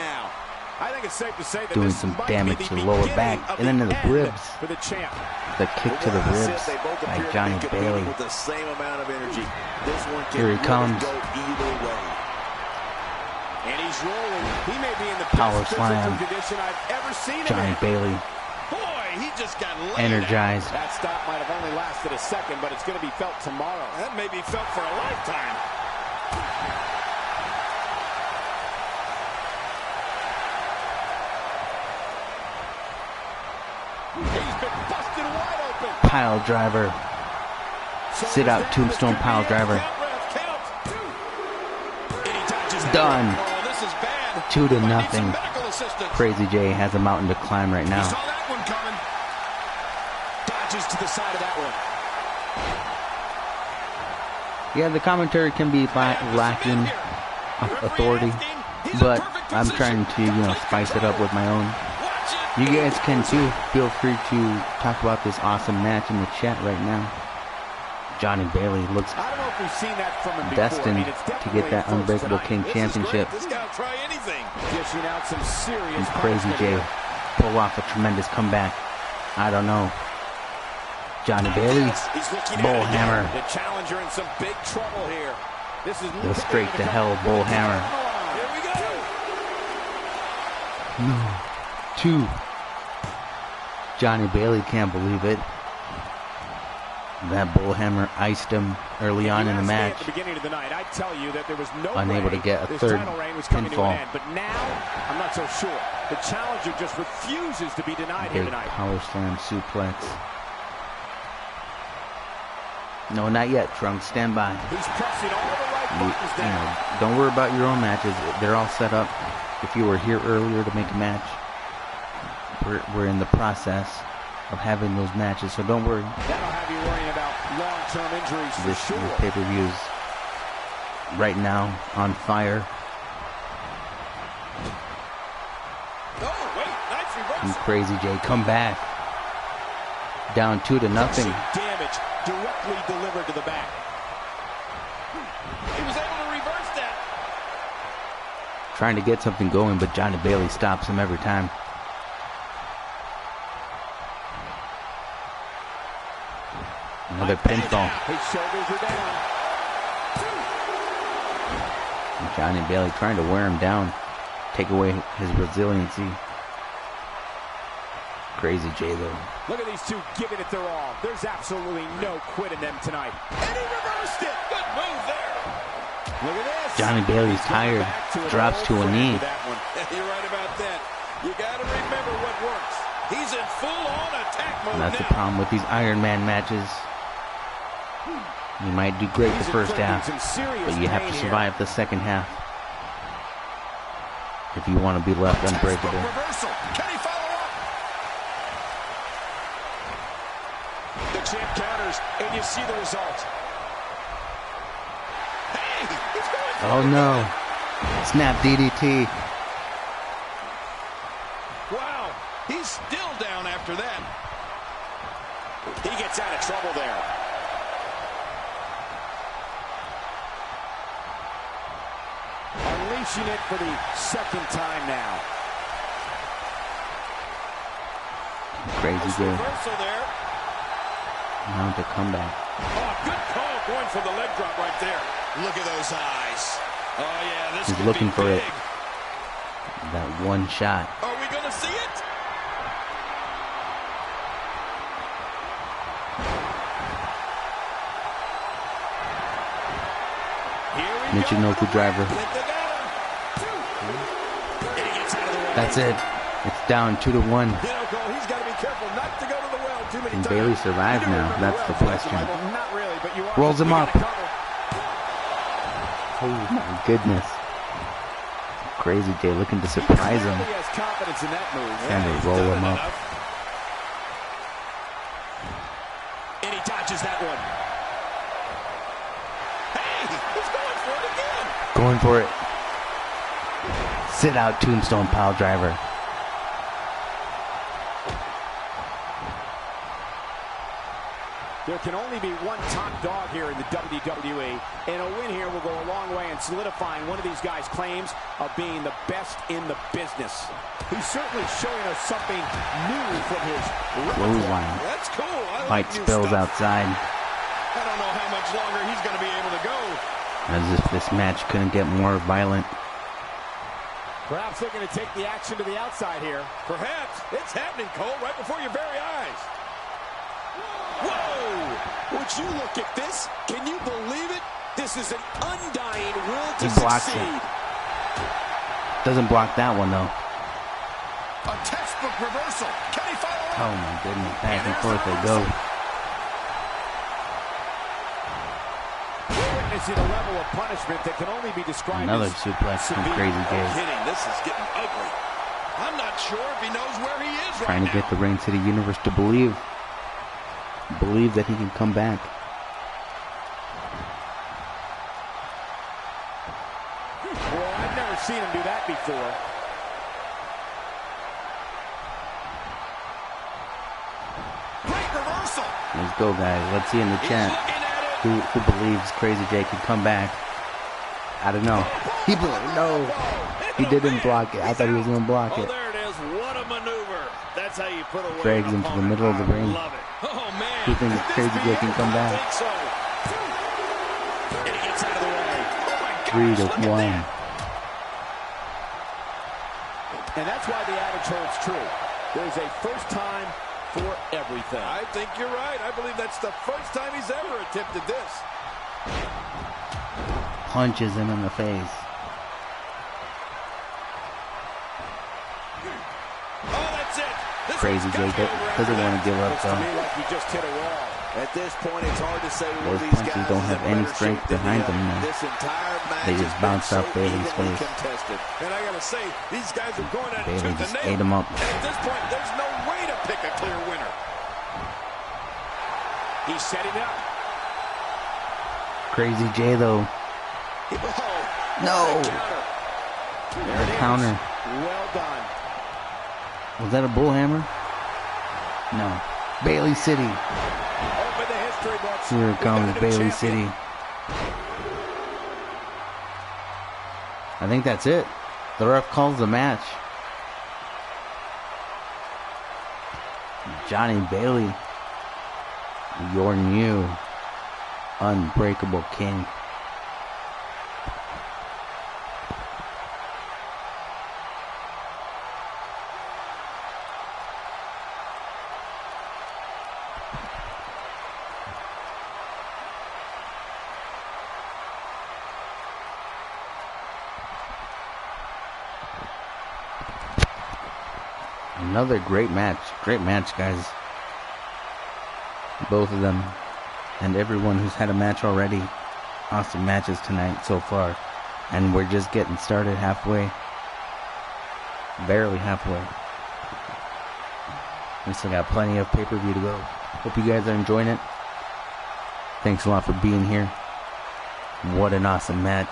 I think it's safe to say that doing some damage to the lower back and then to the ribs. For the champ. The kick to the ribs by Johnny Bailey. With the same amount of energy. This one can Here he comes. go either way. And he's rolling. He may be in the Power best slam. physical condition I've ever seen Johnny him in. Bailey Boy, he just got laid energized. That stop might have only lasted a second, but it's going to be felt tomorrow. That may be felt for a lifetime. He's been busted wide open. Pile driver. Sit out tombstone pile driver. Done. Oh, this is bad. 2-0. Medical assistance. Crazy J has a mountain to climb right now. Saw that one coming. Dodges to the side of that one. Yeah, the commentary can be lacking authority, but I'm trying to, spice it up with my own. You guys can too. Feel free to talk about this awesome match in the chat right now. Johnny Bailey looks I don't know if we've seen that from him destined before. to get that Unbreakable King Championship. This guy will try anything. Dishing out some serious And Crazy J pull off a tremendous comeback. I don't know. Johnny Bailey, bull hammer. The challenger in some big trouble here. This is The straight to hell bull hammer. Here we go. No. 2. Johnny Bailey can't believe it. That bull hammer iced him early on in the match. At the beginning of the night, I tell you that there was no Unable to get a third pinfall. But now, I'm not so sure. The challenger just refuses to be denied here Big tonight. power slam suplex. No, not yet, Trunks. Stand by. He's pressing all the right buttons now. Don't worry about your own matches. They're all set up. If you were here earlier to make a match, we're in the process of having those matches, so don't worry. That'll have you worrying about long-term injuries for This sure. pay-per-view is right now on fire. Oh, wait, nice reversal. And Crazy J, come back. Down 2-0. Damage directly delivered to the back. He was able to reverse that. Trying to get something going, but Johnny Bailey stops him every time. Another pinfall. His shoulders are down. And Johnny Bailey trying to wear him down, take away his resiliency. Crazy J though. Look at these two giving it their all. There's absolutely no quit in them tonight. And he reversed it. Good move there. Look at this. Johnny Bailey's tired, drops to a knee. You're right about that. You got to remember what works. He's in full-on attack mode And that's the now. problem with these Iron Man matches. You might do great the first half, but you have to survive the second half if you want to be left unbreakable. Reversal. Can he follow up? The champ counters, and you see the result. Hey, he's going for Oh it. no. Snap DDT. Wow, he's still down after that. He gets out of trouble there. Unleashing it for the second time now. Crazy Nice good. reversal there. Now to come back. Oh, good call going for the leg drop right there. Look at those eyes. Oh, yeah, this He's could looking be for big. it. That one shot. Are we going to see it? Michinoku driver. That's it. It's down 2-1. You know, Cole, he's got to be careful not to go to the well too many Can times. Bailey survive now? That's the question. Not really, but you are Rolls him up. cover. Oh my goodness. Crazy J looking to surprise him. He has confidence in that move. And they roll him up. And he dodges that one. Hey, he's going for it again. Going for it. Sit out tombstone pile driver. There can only be one top dog here in the WWE, and a win here will go a long way in solidifying one of these guys' claims of being the best in the business. He's certainly showing us something new from his Clothesline. That's cool. I Fight like new spills stuff. outside. I don't know how much longer he's going to be able to go. As if this match couldn't get more violent. Perhaps looking to take the action to the outside here. Perhaps it's happening, Cole, right before your very eyes. Whoa! Would you look at this? Can you believe it? This is an undying will to He blocks succeed. it. Doesn't block that one though. A textbook reversal. Can he follow up? Oh my goodness. Back and forth they go. We're witnessing a level of punishment that can only be described Another as suplex from severe. Crazy J. Kidding, this is getting ugly. I'm not sure if he knows where he is right Trying to now. get the Reign City Universe to believe that he can come back. Well, I've never seen him do that before. Great reversal. Let's go, guys. Let's see in the He's chat looking at it. who believes Crazy J can come back. I don't know. No. He didn't block it. I thought he was going to block Oh, it. there it is. What a maneuver. That That's how you put away Drags an him to the opponent. middle of the ring. I love it. Oh, man. Who thinks Crazy Jay can come back? I think so. And he gets out of the way. Oh, my gosh, 3 to look at 1. that. And that's why the adage holds true. There's a first time for everything. I think you're right. I believe that's the first time he's ever attempted this. Punches him in the face. Oh, that's it. This Crazy one's Jay got to be over doesn't after want to that. give up Looks to me though. like he just hit a wall. At this point, it's hard to say one Those of these punches guys don't is have in any better strength shape than behind the them, other. man. This entire match They just has been bounced so off Bailey's evenly face. contested. And I got to say, these guys are going at it Bailey tooth and just nail. ate him up. And at this point, there's no way to pick a clear winner. He's setting up. Crazy Jay though. Oh, No. there it is. Counter. Well done. Was that a bullhammer? No. Bailey City. Open the history books. Here We've got comes a new Bailey champion. City. I think that's it. The ref calls the match. Johnny Bailey, your new unbreakable king. Another great match. Great match, guys. Both of them. And everyone who's had a match already. Awesome matches tonight so far. And we're just getting started halfway. Barely halfway. We still got plenty of pay-per-view to go. Hope you guys are enjoying it. Thanks a lot for being here. What an awesome match.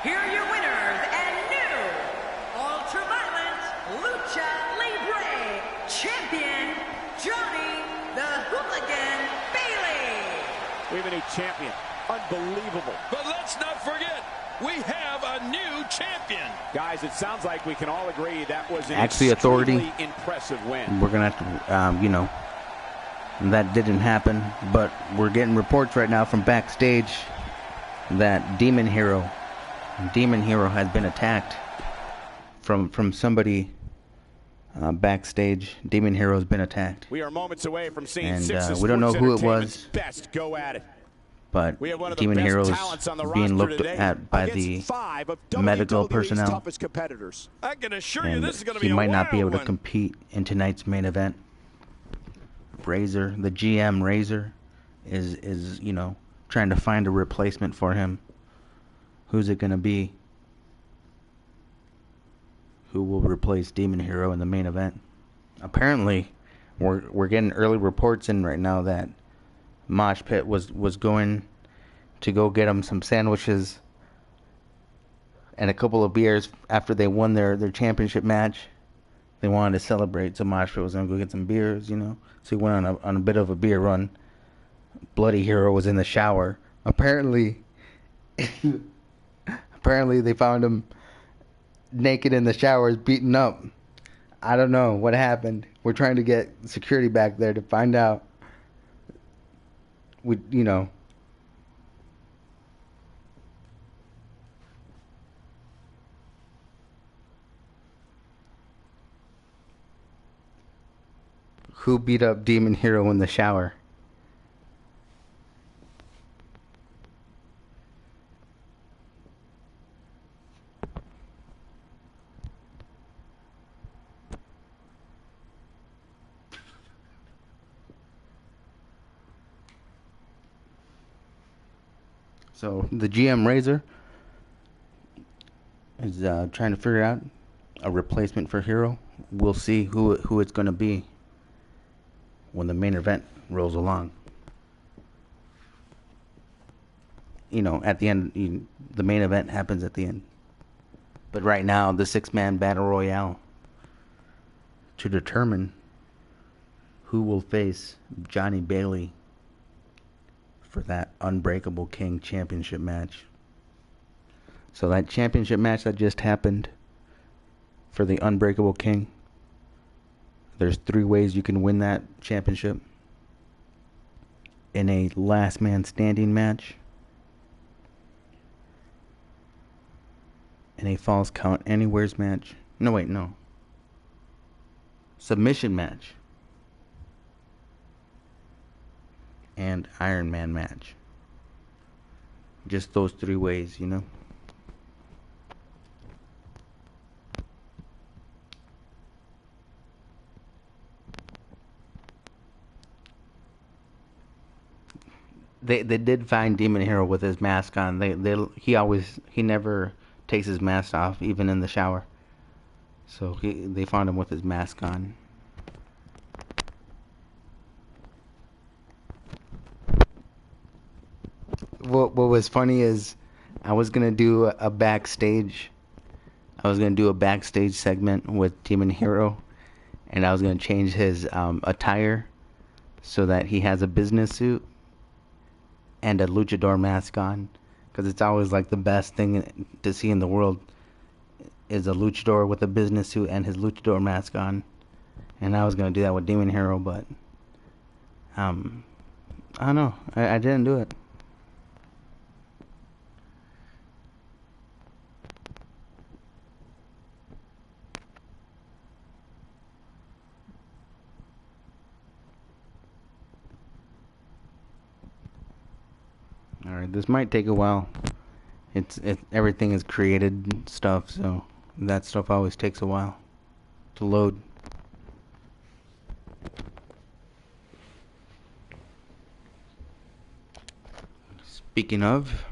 Here are your winners and new Ultraviolent Lucha Libre Champion, Johnny the Hooligan Bailey. We have a new champion. Unbelievable. But let's not forget, we have a new champion. Guys, it sounds like we can all agree that was an Actually, Authority. extremely impressive win. We're going to have to, that didn't happen. But we're getting reports right now from backstage that Demon Hero has been attacked from somebody backstage. Demon Hero has been attacked. We are moments away from seeing And, six we don't know who it Entertainment's was. best go at it. But We have one of the Demon best Hero is talents on the being roster looked today at by the against 5 of medical WWE's personnel. toughest competitors. I can assure you And this is going to he be a might not be able wild to one. compete in tonight's main event. Razor, the GM Razor, is trying to find a replacement for him. Who's it going to be? Who will replace Demon Hero in the main event? Apparently, we're getting early reports in right now that Mosh Pit was going to go get him some sandwiches and a couple of beers after they won their championship match. They wanted to celebrate, so Mosh Pit was going to go get some beers, So he went on a bit of a beer run. Bloody Hero was in the shower. Apparently they found him naked in the showers, beaten up. I don't know what happened. We're trying to get security back there to find out. Who beat up Demon Hero in the shower? So the GM Razor is trying to figure out a replacement for Hero. We'll see who it's going to be when the main event rolls along. At the end, the main event happens at the end. But right now, the 6-man battle royale to determine who will face Johnny Bailey for that Unbreakable King Championship match. So that championship match that just happened for the Unbreakable King, there's 3 ways you can win that championship. In a last man standing match, in a falls count anywheres match, submission match, and Iron Man match. Just those 3 ways, you know. They did find Demon Hero with his mask on. He never takes his mask off, even in the shower. So they found him with his mask on. What was funny is I was gonna do a backstage segment with Demon Hero, and I was gonna change his attire so that he has a business suit and a luchador mask on, because it's always like the best thing to see in the world is a luchador with a business suit and his luchador mask on. And I was gonna do that with Demon Hero, but I don't know, I didn't do it. Alright, this might take a while. Everything is created stuff, so that stuff always takes a while to load. Speaking of,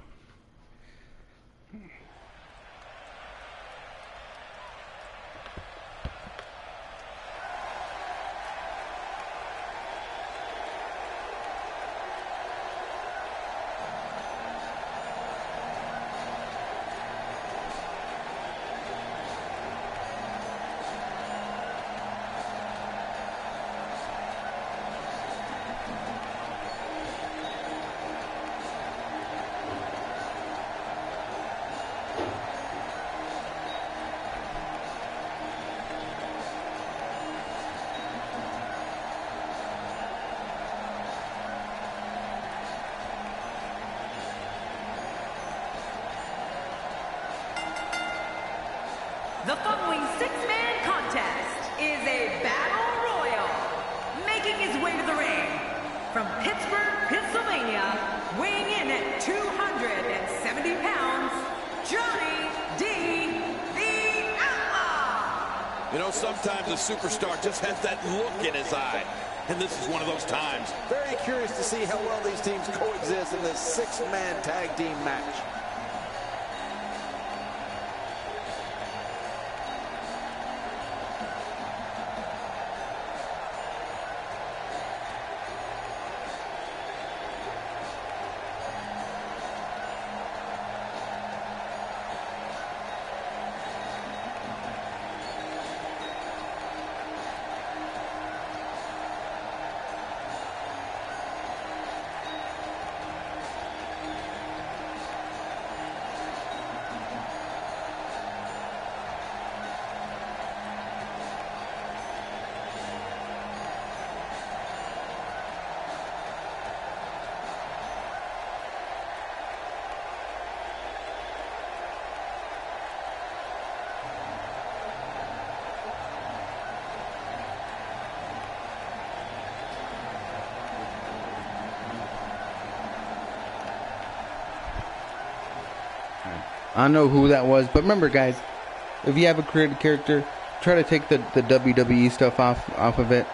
The following 6-man contest is a battle royal. Making his way to the ring from Pittsburgh, Pennsylvania, weighing in at 270 pounds, Johnny D. The Outlaw. You know, sometimes a superstar just has that look in his eye, and this is one of those times. Very curious to see how well these teams coexist in this 6-man tag team match. I don't know who that was, but remember, guys, if you have a created character, try to take the WWE stuff off of it.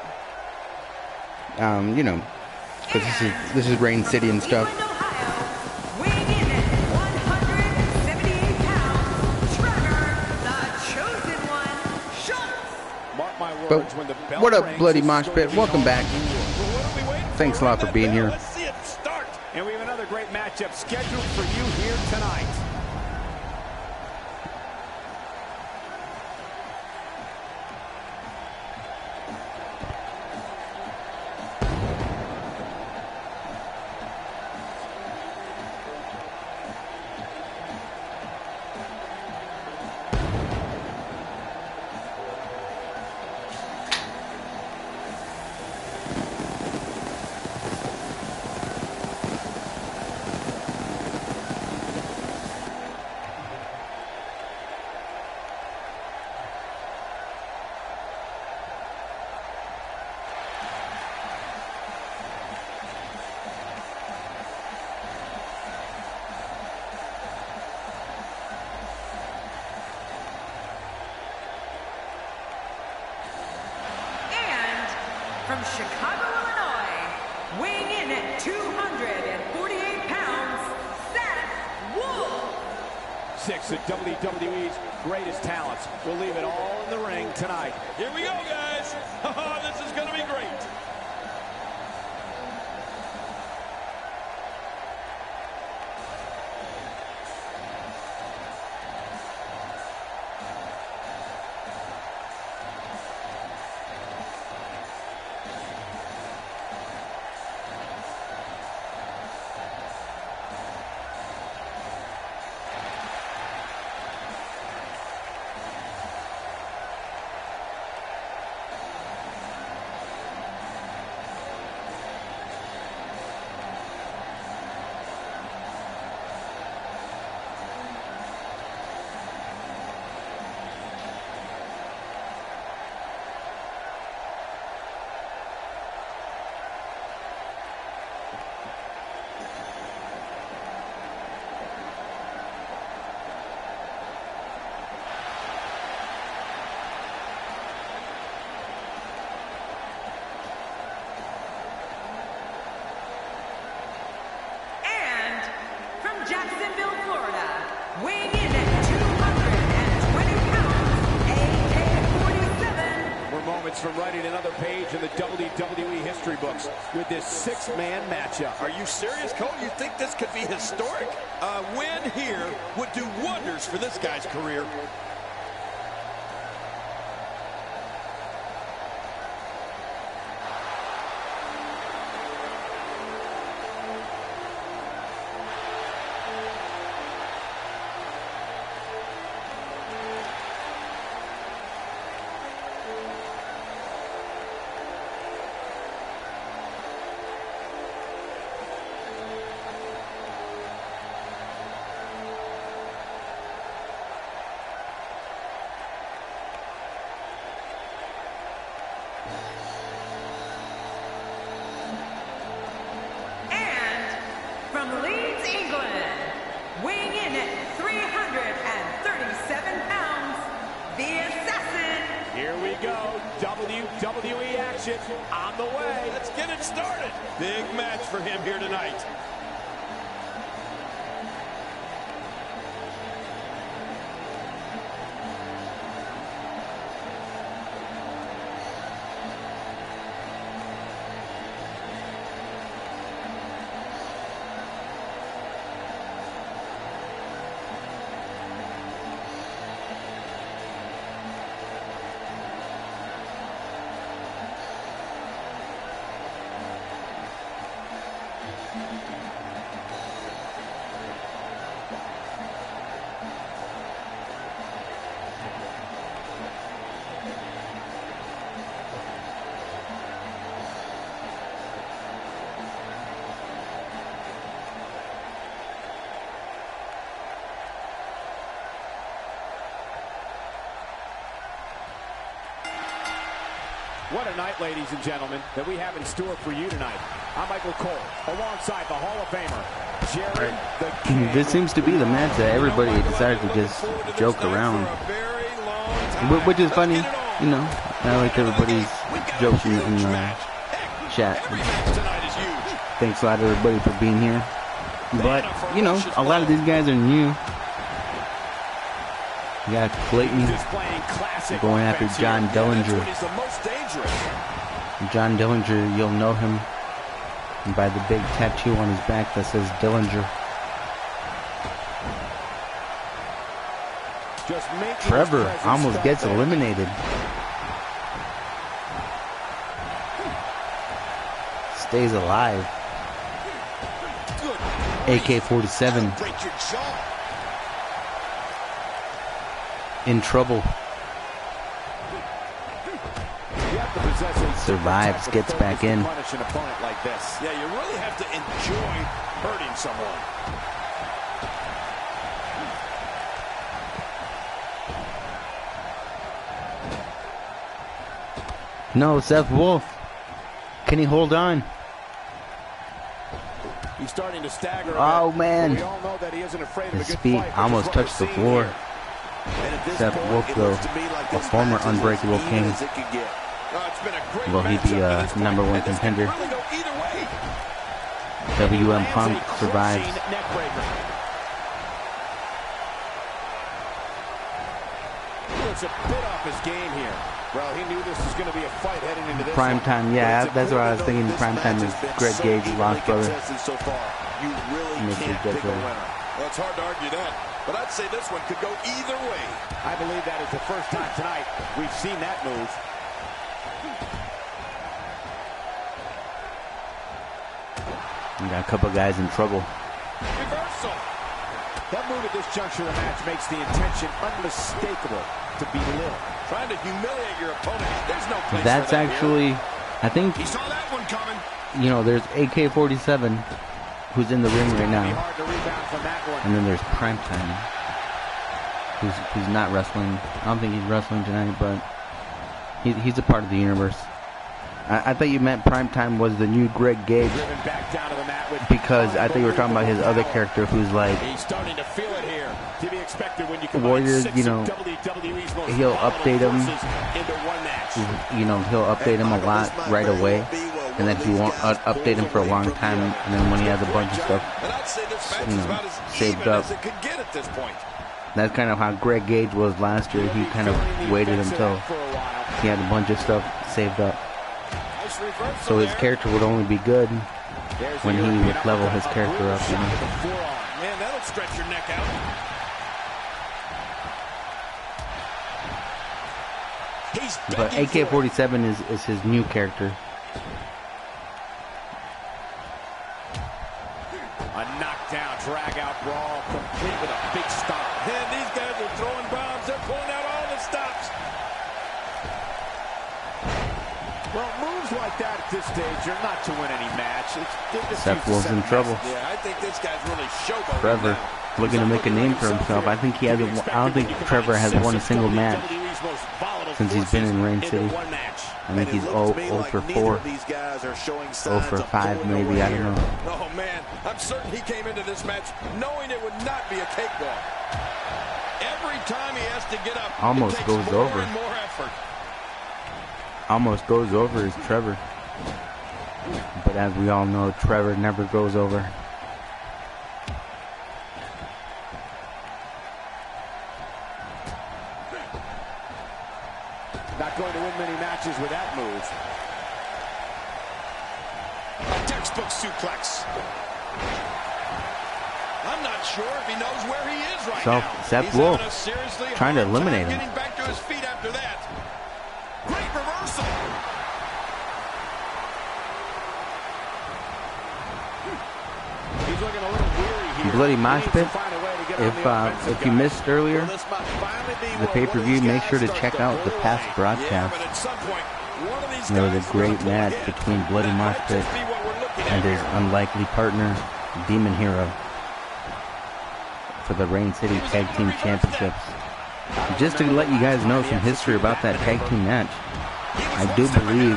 You know, because this is Rain City and stuff. Weighing in at 178 pounds, Trevor, the chosen one, Schultz. Mark my But words, when the bell what up, rings, Bloody it's Mosh going to Pit? be Welcome on. back. Well, what are we waiting Thanks a lot for being here. Let's see it start. And we have another great matchup scheduled for you here tonight. from Chicago, Illinois, weighing in at 248 pounds, Seth Wolf. 6 of WWE's greatest talents will leave it all in the ring tonight. Here we go, guys. This is going to be great. Jacksonville, Florida, weighing in at 220 pounds, AK-47. We're moments from writing another page in the WWE history books with this 6-man matchup. Are you serious, Cole? You think this could be historic? A win here would do wonders for this guy's career. From Leeds, England, weighing in at 337 pounds, the Assassin. Here we go, WWE action on the way. Let's get it started. Big match for him here tonight. What a night, ladies and gentlemen, that we have in store for you tonight. I'm Michael Cole, alongside the Hall of Famer, Jerry the King. This seems to be the match that everybody decided to just joke around. Which is funny, you know. I like everybody's joking in the chat. Thanks a lot, everybody, for being here. But, you know, a lot of these guys are new. You got Clayton going after John Dillinger. John Dillinger, you'll know him by the big tattoo on his back that says Dillinger. Trevor almost gets eliminated. Stays alive. AK-47 in trouble. Survives, gets back in. Yeah, you really have to enjoy hurting someone. No, Seth Wolf. Can he hold on? He's starting to stagger. Oh man, we all know that he isn't afraid of his a good feet fight, almost touched the floor. Seth Wolf, though, a former Unbreakable King. Will he be a #1 contender? WM Punk survives. It's a bit off his game here. Well, he knew this was going to be a fight heading into this Primetime, yeah, that's what I was thinking. Primetime is Greg Gage, lost brother. So far, you really can't pick a winner. Well, it's hard to argue that, but I'd say this one could go either way. I believe that is the first time tonight we've seen that move. We got a couple guys in trouble. Reversal. That move at this juncture of the match makes the intention unmistakable to belittle. Trying to humiliate your opponent. There's no place That's for that actually, I think, He saw that one coming. you know, there's AK-47 who's in the ring right now, Hard to rebound from that one. and then there's Primetime who's not wrestling. I don't think he's wrestling tonight, but he's a part of the universe. I thought you meant Primetime was the new Greg Gage, Driven back down to the mat with because I think you were talking about his other character who's like He's starting to feel it here. To be expected when you combine Warriors, 6 you know, of WWE's most he'll volatile update him. forces into one match. you know, he'll update him a lot right away, and then he won't update him for a long time, and then when he has a bunch of stuff, And I'd say this match you is know, about as saved even up. as it could get at this point. That's kind of how Greg Gage was last year. He kind of waited until For a while. he had a bunch of stuff saved up. Nice reversal So his there. character would only be good There's when the he European would level his uppercut. character up, you Shot know. to the forearm. Man, that'll stretch your neck out. He's But begging for it. AK-47 is his new character. A knockdown, drag-out brawl, complete with a big stop. And these guys are throwing bombs. They're pulling out all the stops. Well, moves like that at this stage are not to win any match. It's Seth Wolf's in trouble. Yeah, I think this guy's really showboating Trevor now. looking to make a name for himself. I think he hasn't. I don't think Trevor has won a single match since he's been in Rain City. I think he's 0 for 4, 0 for 5 maybe. I don't know. Oh, man. I'm certain he came into this match knowing it would not be a cakewalk. Every time he has to get up, Almost it takes goes more over. and more effort. Almost goes over is Trevor. But as we all know, Trevor never goes over. Not going to win many matches with that move. A textbook suplex. I'm not sure if he knows where he is right So, now. Seth He's Wolf having a seriously trying to hard eliminate time him. Getting back to his feet after that. Great reversal. He's looking a little weary here. Bloody mosh He needs to pit. find a way to get on the offensive, If you guys. missed earlier, This might finally be the where pay-per-view, one of these make sure to guys check start out the past Yeah, broadcast. but at some point, one of these There was guys a is great gonna pull match ahead. between Bloody That Mosh might Pit just be what we're looking at and his here. unlikely partner, Demon Hero, for the Rain City Tag Team Championships. Just to let you guys know some history about that tag team match, I do believe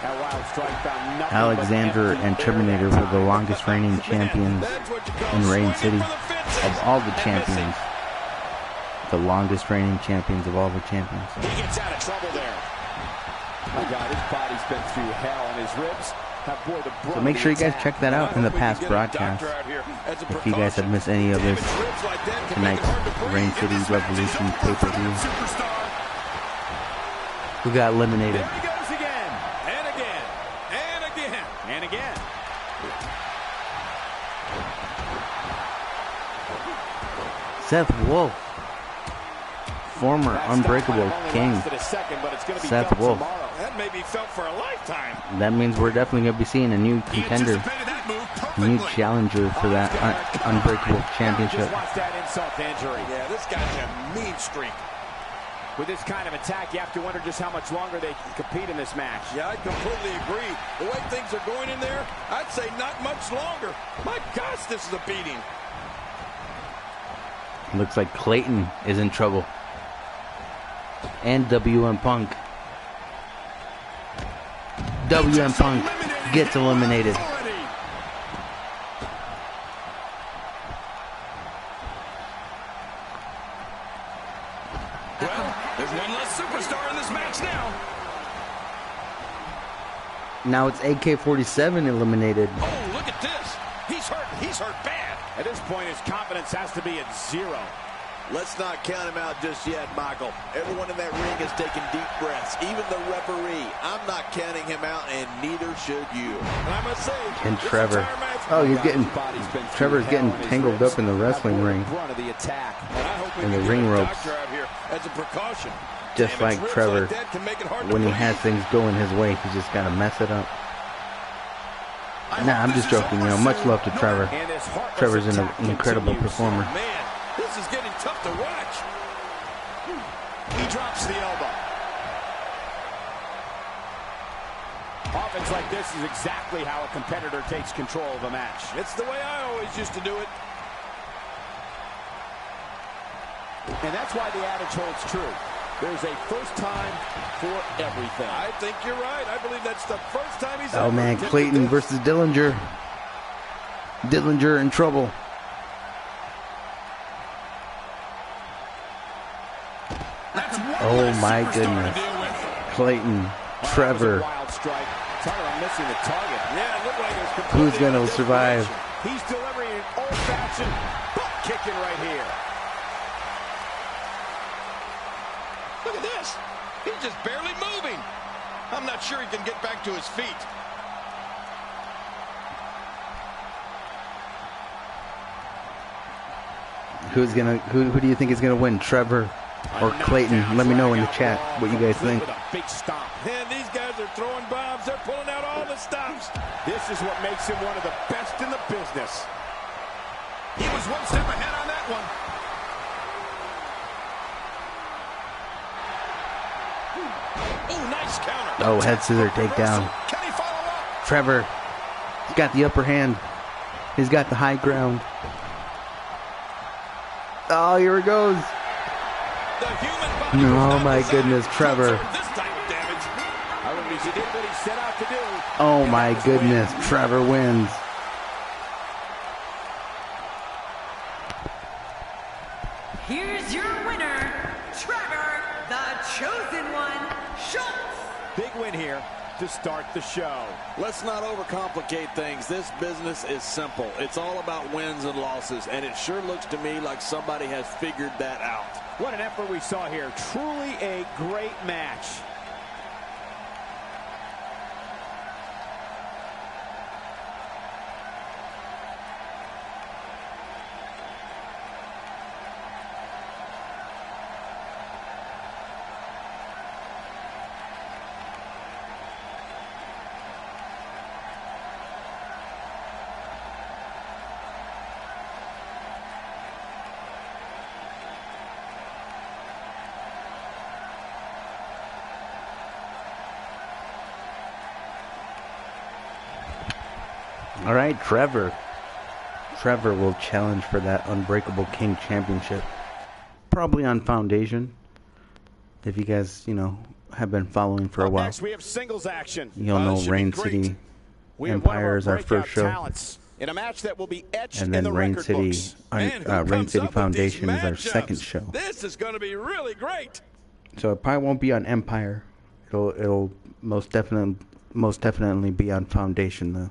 That wild strike found nothing Alexander but and empty Terminator air were the longest reigning champions That's what you call in Rain swinging City. for the fences Of all the and champions, missing. the longest reigning champions of all the champions. He gets out of trouble there. My God, his body's been through hell, and his ribs have bore the brunt So make of sure the you guys attack. check that out in the We can past get a broadcast. doctor out here as a If you guys have precaution. missed any of this Damaged ribs like that can make tonight's it hard to breathe. Rain And City this match is Revolution over for the pay-per-view, superstar. who got eliminated. There he goes again, and again, and again, and again. Seth Wolf, former That Unbreakable stop might have only King. lasted a second, but it's gonna be Seth felt Wolf. tomorrow. That may be felt for a lifetime. That means we're definitely going to be seeing a new He contender, anticipated that move new perfectly. challenger for that Unbreakable Championship. Just watch that insult to injury. Yeah, this guy's a mean streak. With this kind of attack, you have to wonder just how much longer they can compete in this match. Yeah, I completely agree. The way things are going in there, I'd say not much longer. My gosh, this is a beating. Looks like Clayton is in trouble. And WM Punk. WM Punk gets eliminated. Well, there's one less superstar in this match now. Now it's AK-47 eliminated. Oh, look at this. He's hurt. He's hurt bad. At this point, his confidence has to be at 0. Let's not count him out just yet, Michael. Everyone in that ring is taking deep breaths, even the referee. I'm not counting him out, and neither should you. And I must say, And Trevor. Oh, Trevor's getting tangled up in the wrestling ring. In the ring ropes. As a precaution. Just like Trevor, when he has things going his way, he's just got to mess it up. Nah, I'm just joking. You know, much love to Trevor. Trevor's an incredible performer. Man, this is getting tough to watch. He drops the elbow. Offense like this is exactly how a competitor takes control of a match. It's the way I always used to do it. And that's why the adage holds true. There's a first time for everything. I think you're right. I believe that's the first time he's Oh man, Clayton versus Dillinger. Dillinger in trouble. Oh my goodness. Clayton, Trevor. Who's going to survive? He's delivering an old-fashioned butt kicking right here. Look at this. He's just barely moving. I'm not sure he can get back to his feet. Who do you think is gonna win, Trevor or Clayton? Let me know in the chat what you guys think. Big stomp. Man, these guys are throwing bombs. They're pulling out all the stops. This is what makes him one of the best in the business. He was one step ahead on that one. Oh, nice counter. Oh, head scissor takedown. Can he follow up? Trevor, he's got the upper hand. He's got the high ground. Oh, here it goes. The human body Oh my goodness, Trevor. this type of damage. He did what he set out to do. Oh my goodness, Trevor wins. Here's your winner, Trevor, the chosen one, Schultz. Big win here to start the show. Let's not overcomplicate things. This business is simple. It's all about wins and losses, and it sure looks to me like somebody has figured that out. What an effort we saw here. Truly a great match. All right, Trevor. Trevor will challenge for that Unbreakable King Championship. Probably on Foundation. If you guys, have been following for a while. Next we have singles action. You'll know Rain City Empire is our first show. In a match that will be etched And then in the Rain record City, books. Rain City Foundation is our second show. This is going to be really great. So it probably won't be on Empire. It'll most definitely be on Foundation though.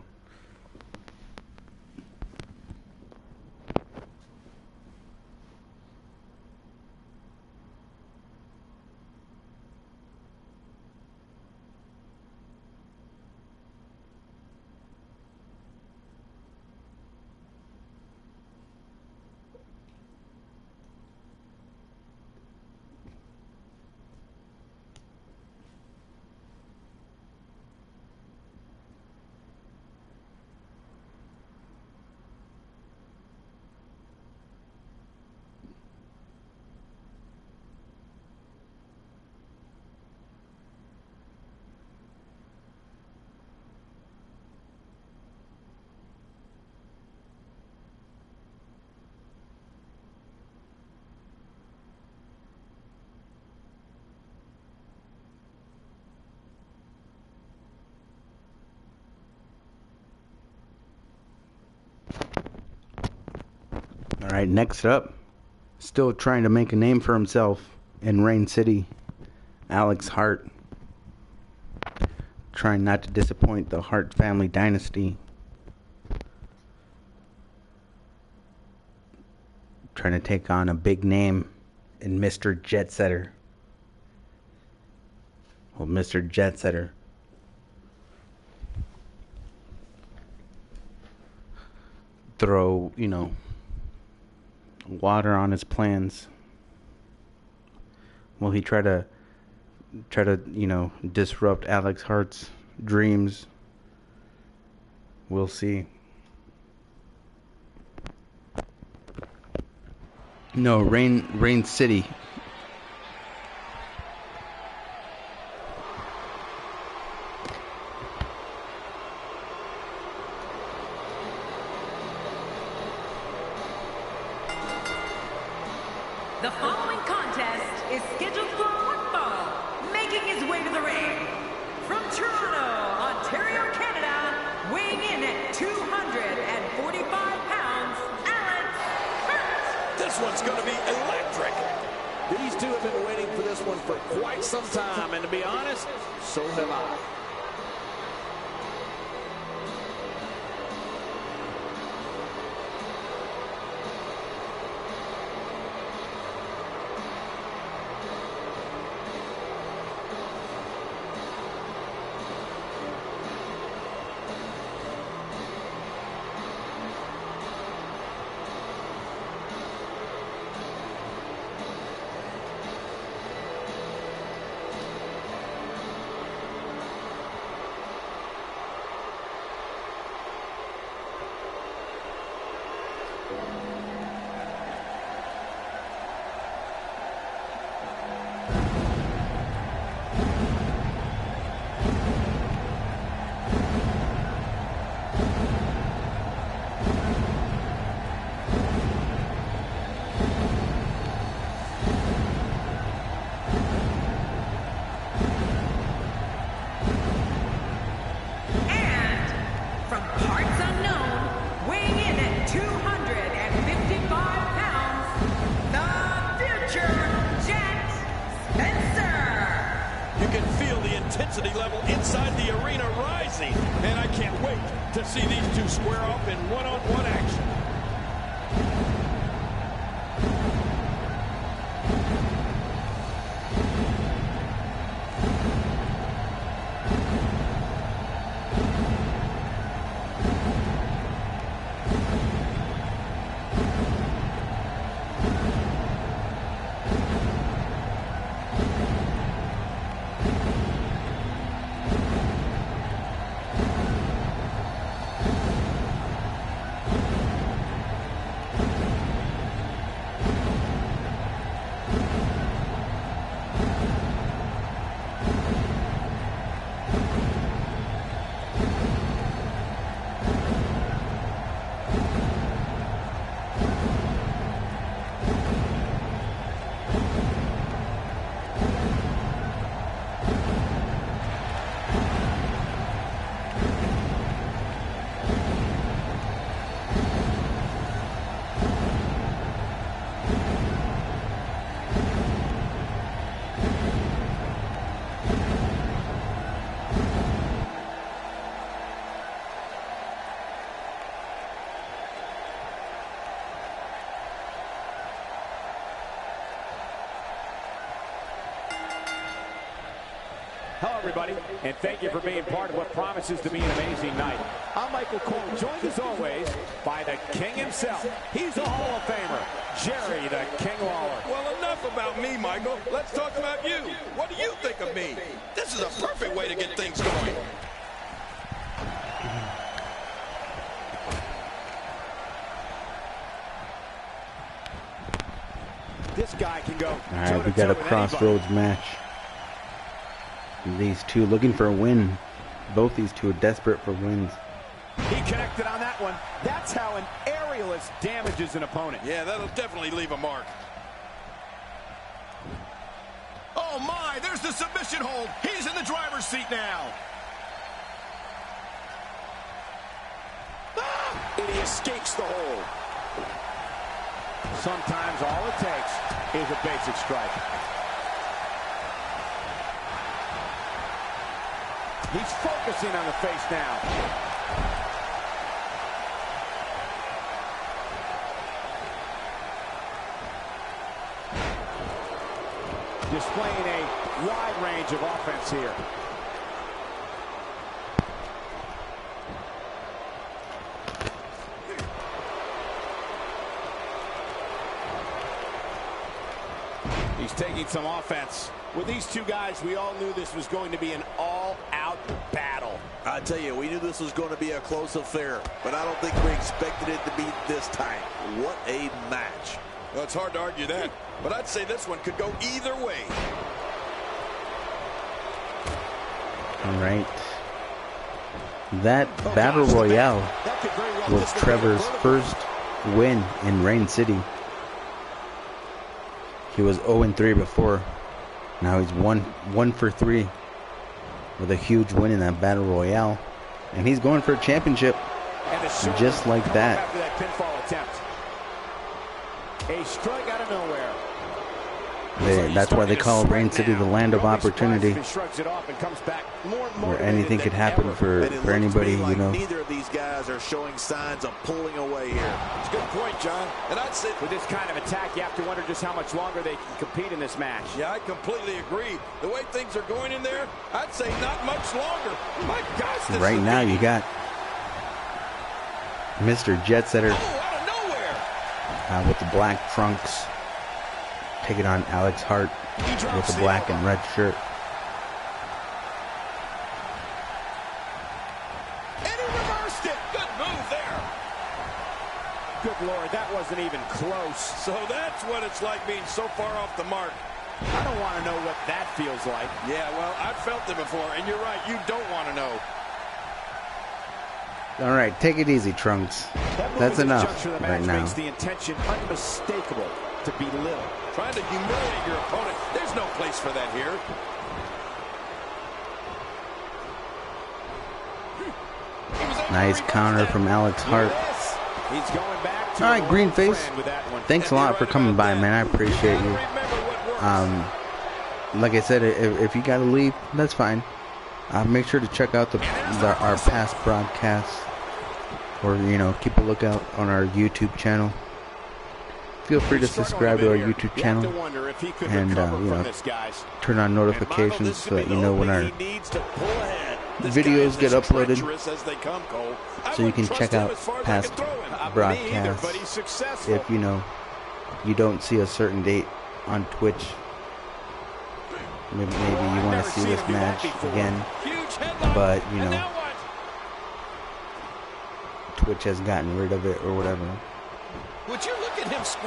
All right, next up, still trying to make a name for himself in Rain City, Alex Hart. trying not to disappoint the Hart family dynasty. Trying to take on a big name in Mr. Jet Setter. Well, Mr. Jet Setter. Throw, water on his plans. Will he try to disrupt Alex Hart's dreams? We'll see. No, Rain City. The following contest is scheduled for one fall, making his way to the ring. From Toronto, Ontario, Canada, weighing in at 245 pounds, Alex Hurt. This one's going to be electric. These two have been waiting for this one for quite some time, and to be honest, so have I. Level inside the arena rising, and I can't wait to see these two square off in one-on-one action. Hello, everybody, and thank you for being part of what promises to be an amazing night. I'm Michael Cole, joined as always by the King himself. He's a Hall of Famer, Jerry the King Lawler. Well, enough about me, Michael. Let's talk about you. What do you think of me? This is a perfect way to get things going. This guy can go. All right, we got a crossroads match. These two looking for a win. Both these two are desperate for wins. He connected on that one. That's how an aerialist damages an opponent. Yeah, that'll definitely leave a mark. Oh my, there's the submission hold. He's in the driver's seat now. And he escapes the hold. Sometimes all it takes is a basic strike. He's focusing on the face now. Displaying a wide range of offense here. He's taking some offense. With these two guys, we all knew this was going to be an all-out battle. I tell you, we knew this was going to be a close affair, but I don't think we expected it to be this tight. What a match. Well, it's hard to argue that, but I'd say this one could go either way. All right. That Battle Royale was Trevor's first win in Rain City. He was 0-3 before. Now he's 1 for 3 with a huge win in that Battle Royale. And he's going for a championship just like that. After that pinfall attempt. A strike out of nowhere. That's why they call Rain City the land of opportunity, where anything could happen for anybody, you know. Neither of these guys are showing signs of pulling away here. It's a good point, John. And I'd say with this kind of attack, you have to wonder just how much longer they can compete in this match. Yeah, I completely agree. The way things are going in there, I'd say not much longer. My gosh, this right now you got Mr. Jet Setter out of nowhere. With the black trunks, taking on Alex Hart with the black and red shirt. And he reversed it. Good move there. Good Lord, that wasn't even close. So that's what it's like being so far off the mark. I don't want to know what that feels like. Yeah, well, I've felt it before, and you're right, you don't want to know. All right, take it easy, Trunks. That's enough right now. Makes the intention unmistakable to belittle. Trying to humiliate your opponent. There's no place for that here. Nice counter from Alex Hart. He's going back to all right, Greenface. Thanks a lot for coming by, man. I appreciate you. Like I said, if you gotta leave, that's fine. Make sure to check out our past broadcasts, or keep a lookout on our YouTube channel. Feel free to subscribe to our YouTube channel and turn on notifications so that you know when our videos get uploaded, so you can check out past broadcasts. If you don't see a certain date on Twitch, maybe you want to see this match again, but Twitch has gotten rid of it or whatever.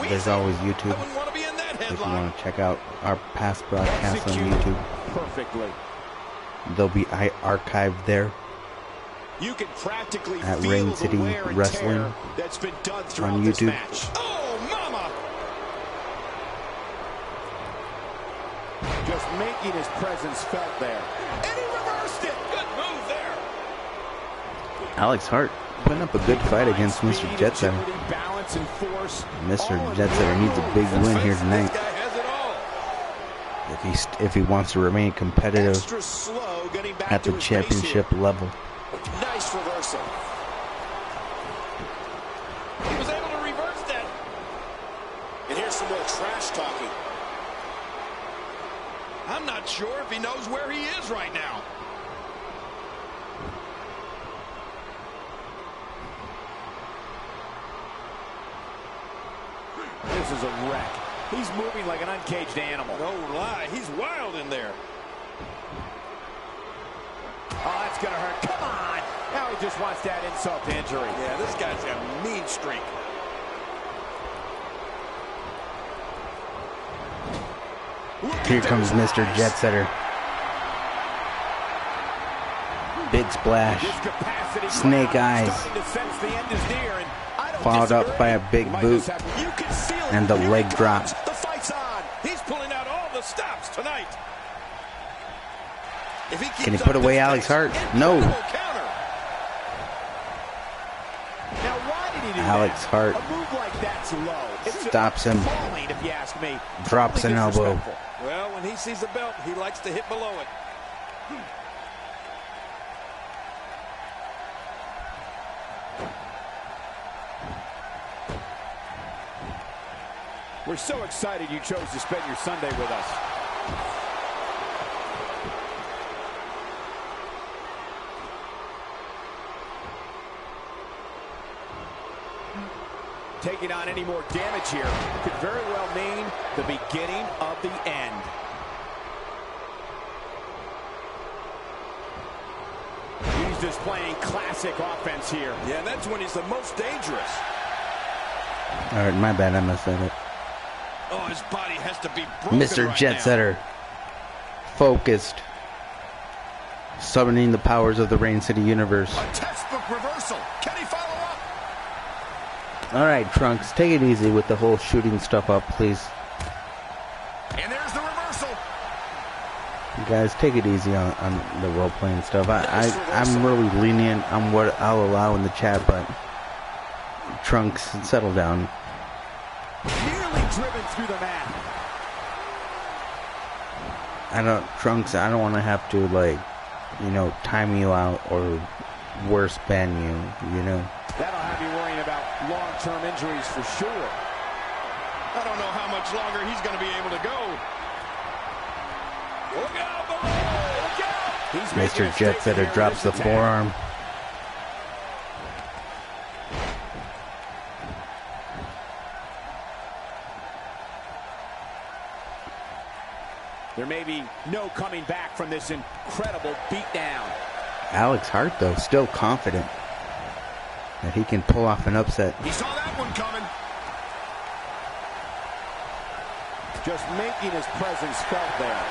There's always YouTube if you want to check out our past broadcasts on YouTube. Perfectly. They'll be archived there you can practically at Rain City Wrestling that's been done on YouTube. Oh, mama! Just making his presence felt there. And he reversed it. Good move there. Alex Hart putting up a good fight against Mr. Jet Setter. Mr. Jet Setter needs a big win here tonight if he wants to remain competitive at the championship level. Nice reversal. He was able to reverse that. And here's some more trash talking. I'm not sure if he knows where he is right now. This is a wreck. He's moving like an uncaged animal. No lie. He's wild in there. Oh, that's going to hurt. Come on. Now he just wants to add insult to injury. Yeah, this guy's got a mean streak. Here comes Mr. Jet Setter. Big splash. Snake eyes. Followed up by a big boot. And the leg drop. The fight's on. He's pulling out all the stops tonight. Can he put away Alex Hart? No. Alex Hart stops him. Drops an elbow. Well, when he sees the belt, he likes to hit below it. We're so excited you chose to spend your Sunday with us. Taking on any more damage here could very well mean the beginning of the end. He's displaying classic offense here. Yeah, that's when he's the most dangerous. All right, my bad. I messed that up. Oh, his body has to be broken Mr. right Jet now. Setter. Focused. Summoning the powers of the Rain City universe. A textbook reversal. Can he follow up? All right, Trunks, take it easy with the whole shooting stuff up, please. And there's the reversal. You guys, take it easy on the role-playing stuff. I'm really lenient on what I'll allow in the chat, but Trunks, settle down. Nearly driven through the mat. Trunks, I don't want to have to, like, you know, time you out or worse, ban you, you know. That'll have you worrying about long-term injuries for sure. I don't know how much longer he's going to be able to go. Look out below! Look out! He's making a Mr. Jet statement Setter here drops with the this attack. forearm. There may be no coming back from this incredible beatdown. Alex Hart, though, still confident that he can pull off an upset. He saw that one coming. Just making his presence felt there.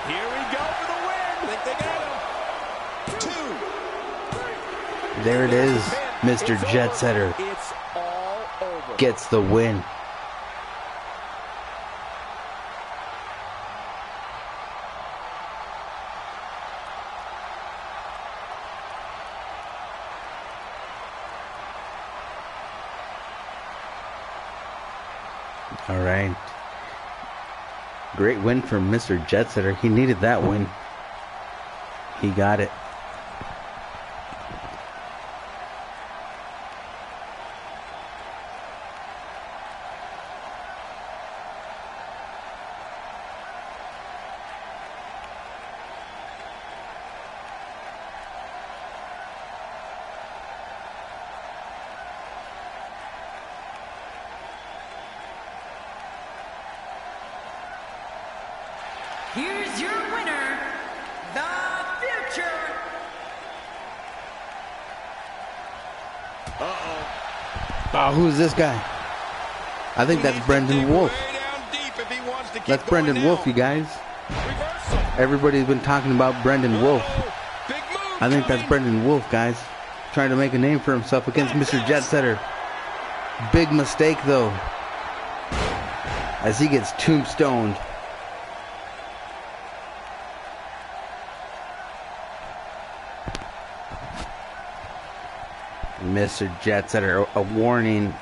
Here we go for the win. I think they got him. 2. There it is. Mr. It's Jet over. Setter It's all over. gets the win. All right. Great win for Mr. Jet Setter. He needed that win. He got it. Here's your winner, the Future. Oh, who's this guy? I think that's Brendan Wolf. That's Brendan Wolf, you guys. Everybody's been talking about Brendan Wolf. I think that's Brendan Wolf, guys. Trying to make a name for himself against Mr. Jet Setter. Big mistake, though, as he gets tombstoned. Mr. Jet Setter, a warning.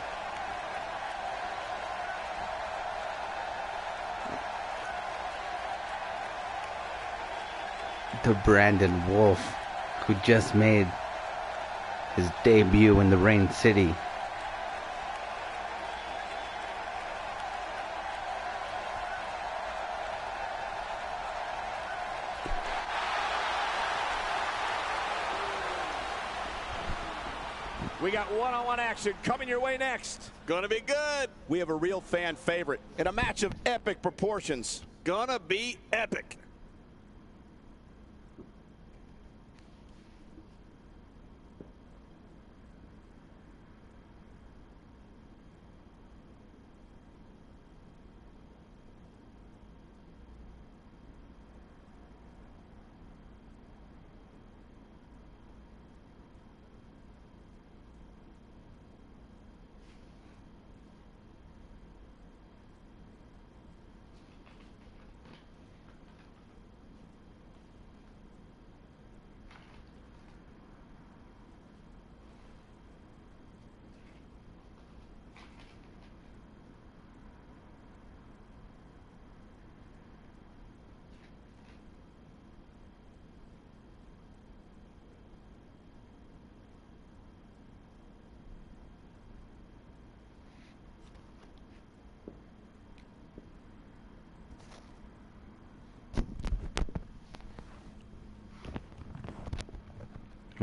To Brandon Wolf, who just made his debut in the Rain City. We got one-on-one action coming your way next. Gonna be good. We have a real fan favorite in a match of epic proportions. Gonna be epic.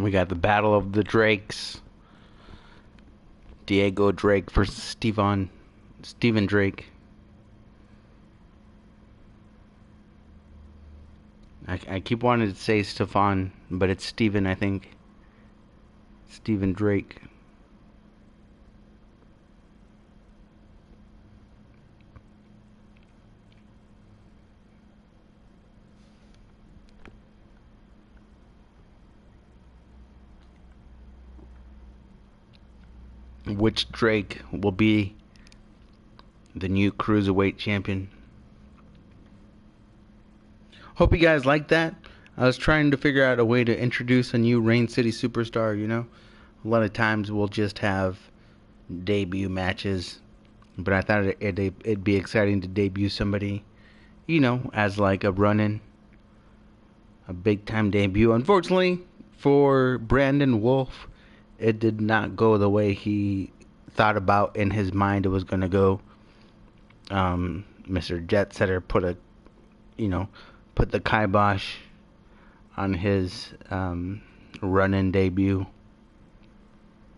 We got the Battle of the Drakes. Diego Drake versus Stephen Drake. I keep wanting to say Stefan, but it's Stephen, I think. Stephen Drake. Which Drake will be the new Cruiserweight champion? Hope you guys like that. I was trying to figure out a way to introduce a new Rain City superstar, you know. A lot of times we'll just have debut matches, but I thought it'd be exciting to debut somebody, you know, as like a run-in, a big-time debut. Unfortunately, for Brandon Wolf, it did not go the way he thought about in his mind it was going to go. Mr. Jet Setter put the kibosh on his run-in debut.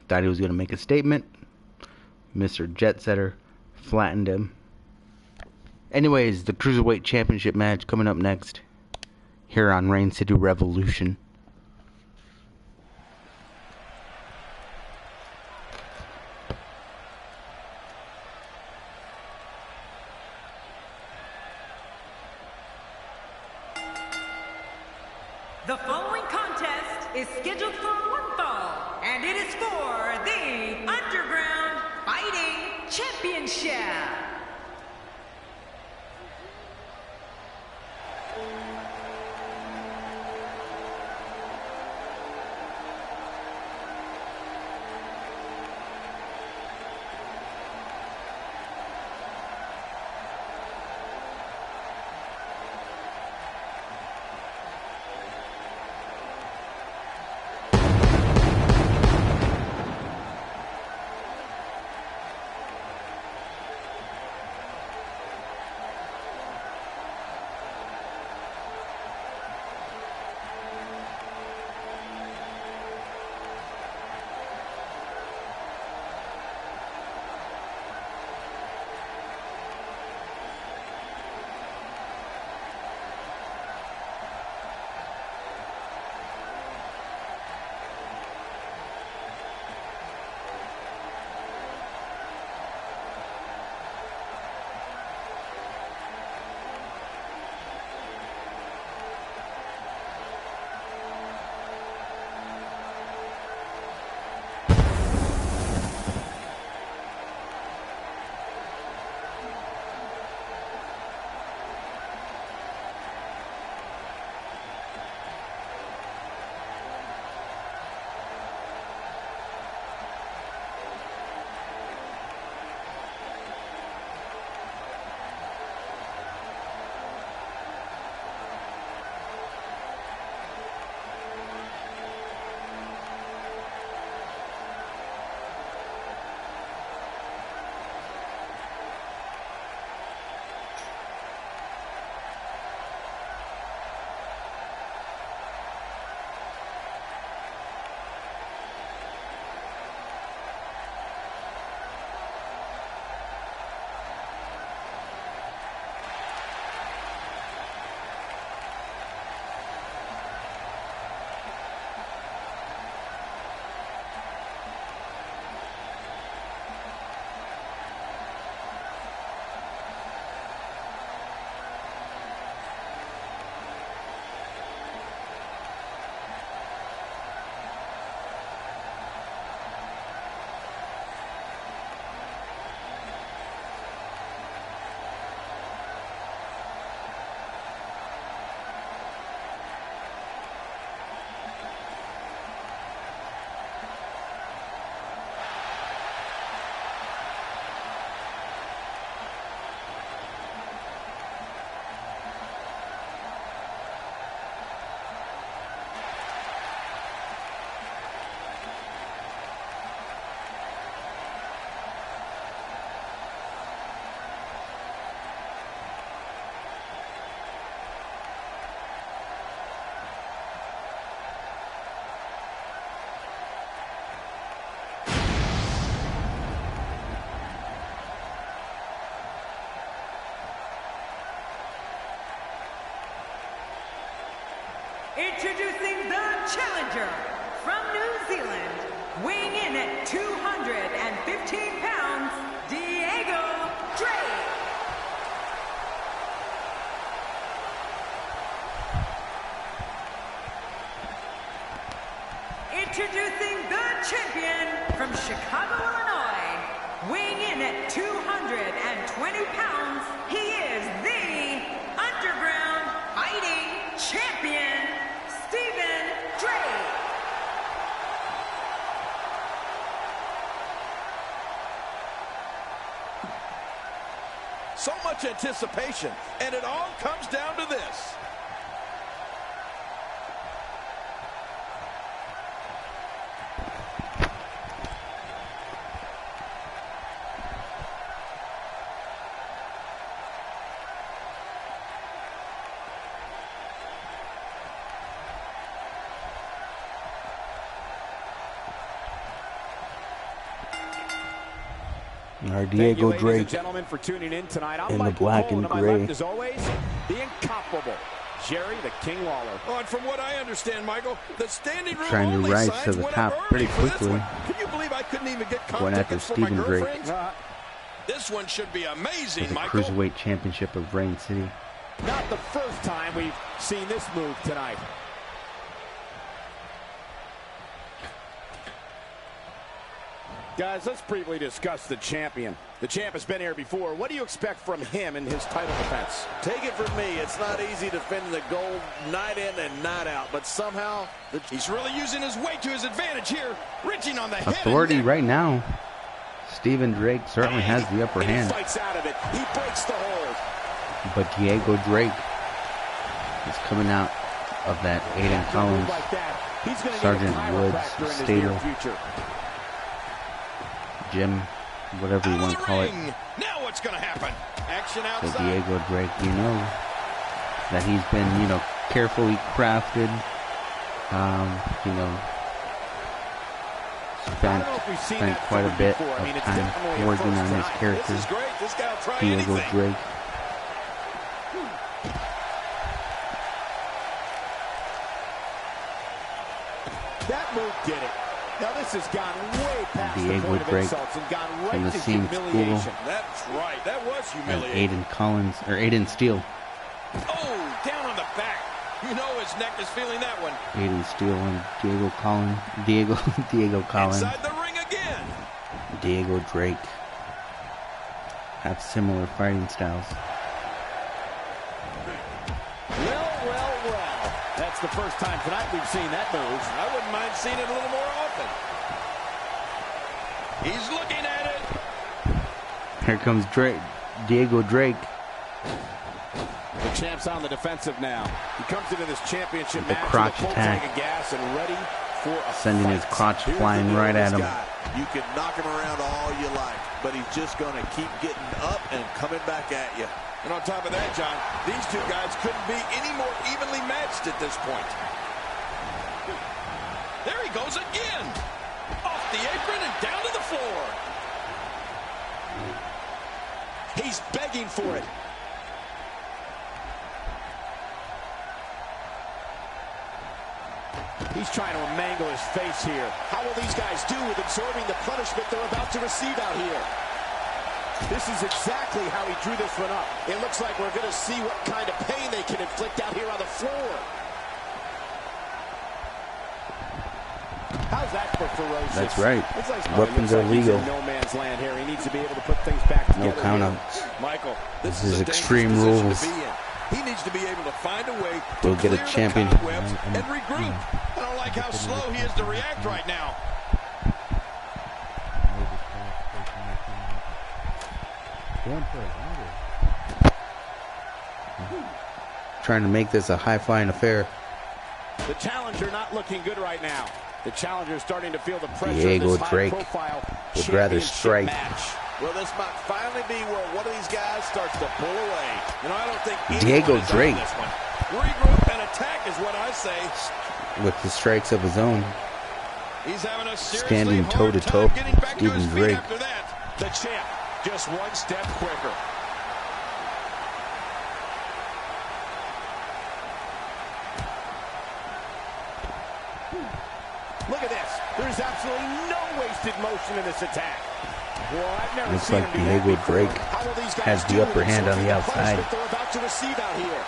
Thought he was going to make a statement. Mr. Jet Setter flattened him. Anyways, the Cruiserweight Championship match coming up next here on Rain City Revolution. The following contest is scheduled for one fall, and it is for the Underground Fighting Championship. Introducing the challenger from New Zealand, weighing in at 215 pounds, Diego Drake. Introducing the champion from Chicago, Illinois, weighing in at 220 pounds, he is the Underground Fighting Champion, Stephen Drake. So much anticipation, and it all comes down to this. Our Diego Drake for tuning in tonight. I'm in the Michael black Cole, and to my gray. left, as always, the incomparable Jerry the King Lawler. Oh, and from what I understand, Michael, the standing room Trying to only rise signs to the went top up early pretty for this quickly. one. Can you believe I couldn't even get comp Going after tickets for my Stephen Drake. girlfriend? This one should be For amazing, the Michael. Cruiserweight Championship of Rain City. Not the first time we've seen this move tonight. Guys, let's briefly discuss the champion. The champ has been here before. What do you expect from him in his title defense? Take it from me, it's not easy defending the gold night in and night out, but somehow He's really using his weight to his advantage here, reaching on the head. Authority right now. Stephen Drake certainly has the upper And he hand. fights out of it. He breaks the hold. But Diego Drake is coming out of that Aiden After a move Collins, like that, he's gonna need a Sergeant chiropractor Woods in his stable. near future. Jim, whatever you Out want of to the call it. ring. Now what's going to happen? Action So outside. Diego Drake, you know that he's been, carefully crafted. I don't know if we've seen Spent that quite a from bit before. I of mean, it's time definitely a working first on his time. character. This is great. This guy will try Diego anything. Drake. That move did it. Now this has gone way past the Diego point of Drake insults and gone from right the to same humiliation. school. That's right. That was And humiliating. Aiden Steele. Oh, down on the back. You know his neck is feeling that one. Aiden Steele and Diego Collins. Inside the ring again. Diego Drake have similar fighting styles. Well. That's the first time tonight we've seen that move. I wouldn't mind seeing it a little more often. He's looking at it. Here comes Diego Drake. The champ's on the defensive now. He comes into this championship The match crotch with a full attack. tank of gas and ready for a Sending his fight. crotch Here's flying the deal right with at this him. guy. You can knock him around all you like, but he's just going to keep getting up and coming back at you. And on top of that, John, these two guys couldn't be any more evenly matched at this point. There he goes again. Off the apron and down to the floor. He's begging for it. He's trying to mangle his face here. How will these guys do with absorbing the punishment they're about to receive out here? This is exactly how he drew this one up. It looks like we're going to see what kind of pain they can inflict out here on the floor. How's that for ferocious? That's right. It's like, Weapons it are looks like he's legal. in no man's land here. He needs to be able to put things back together. No here. countouts. Michael, This is is a dangerous Extreme position Rules. to be in. He needs to be able to find a way We'll to get a clear champion. the cobwebs and regroup. I don't like how slow he is to react right now. Trying to make this a high-flying affair. The challenger not looking good right now. The challenger starting to feel the pressure Diego of this Drake high-profile would rather championship strike. match. Well, this might finally be where one of these guys starts to pull away. You know, I don't think Diego anyone is out of Drake. this one. Regroup and attack is what I say. With the strikes of his own. He's having a seriously Standing hard toe-to-toe, time getting back to Stephen his feet Drake. after that. The champ just one step quicker. There's absolutely no wasted motion in this attack. Well, I've never Looks seen like him do that Diego before. Drake How will these guys has do the upper with hand on the the outside. punishment they're about to receive out here?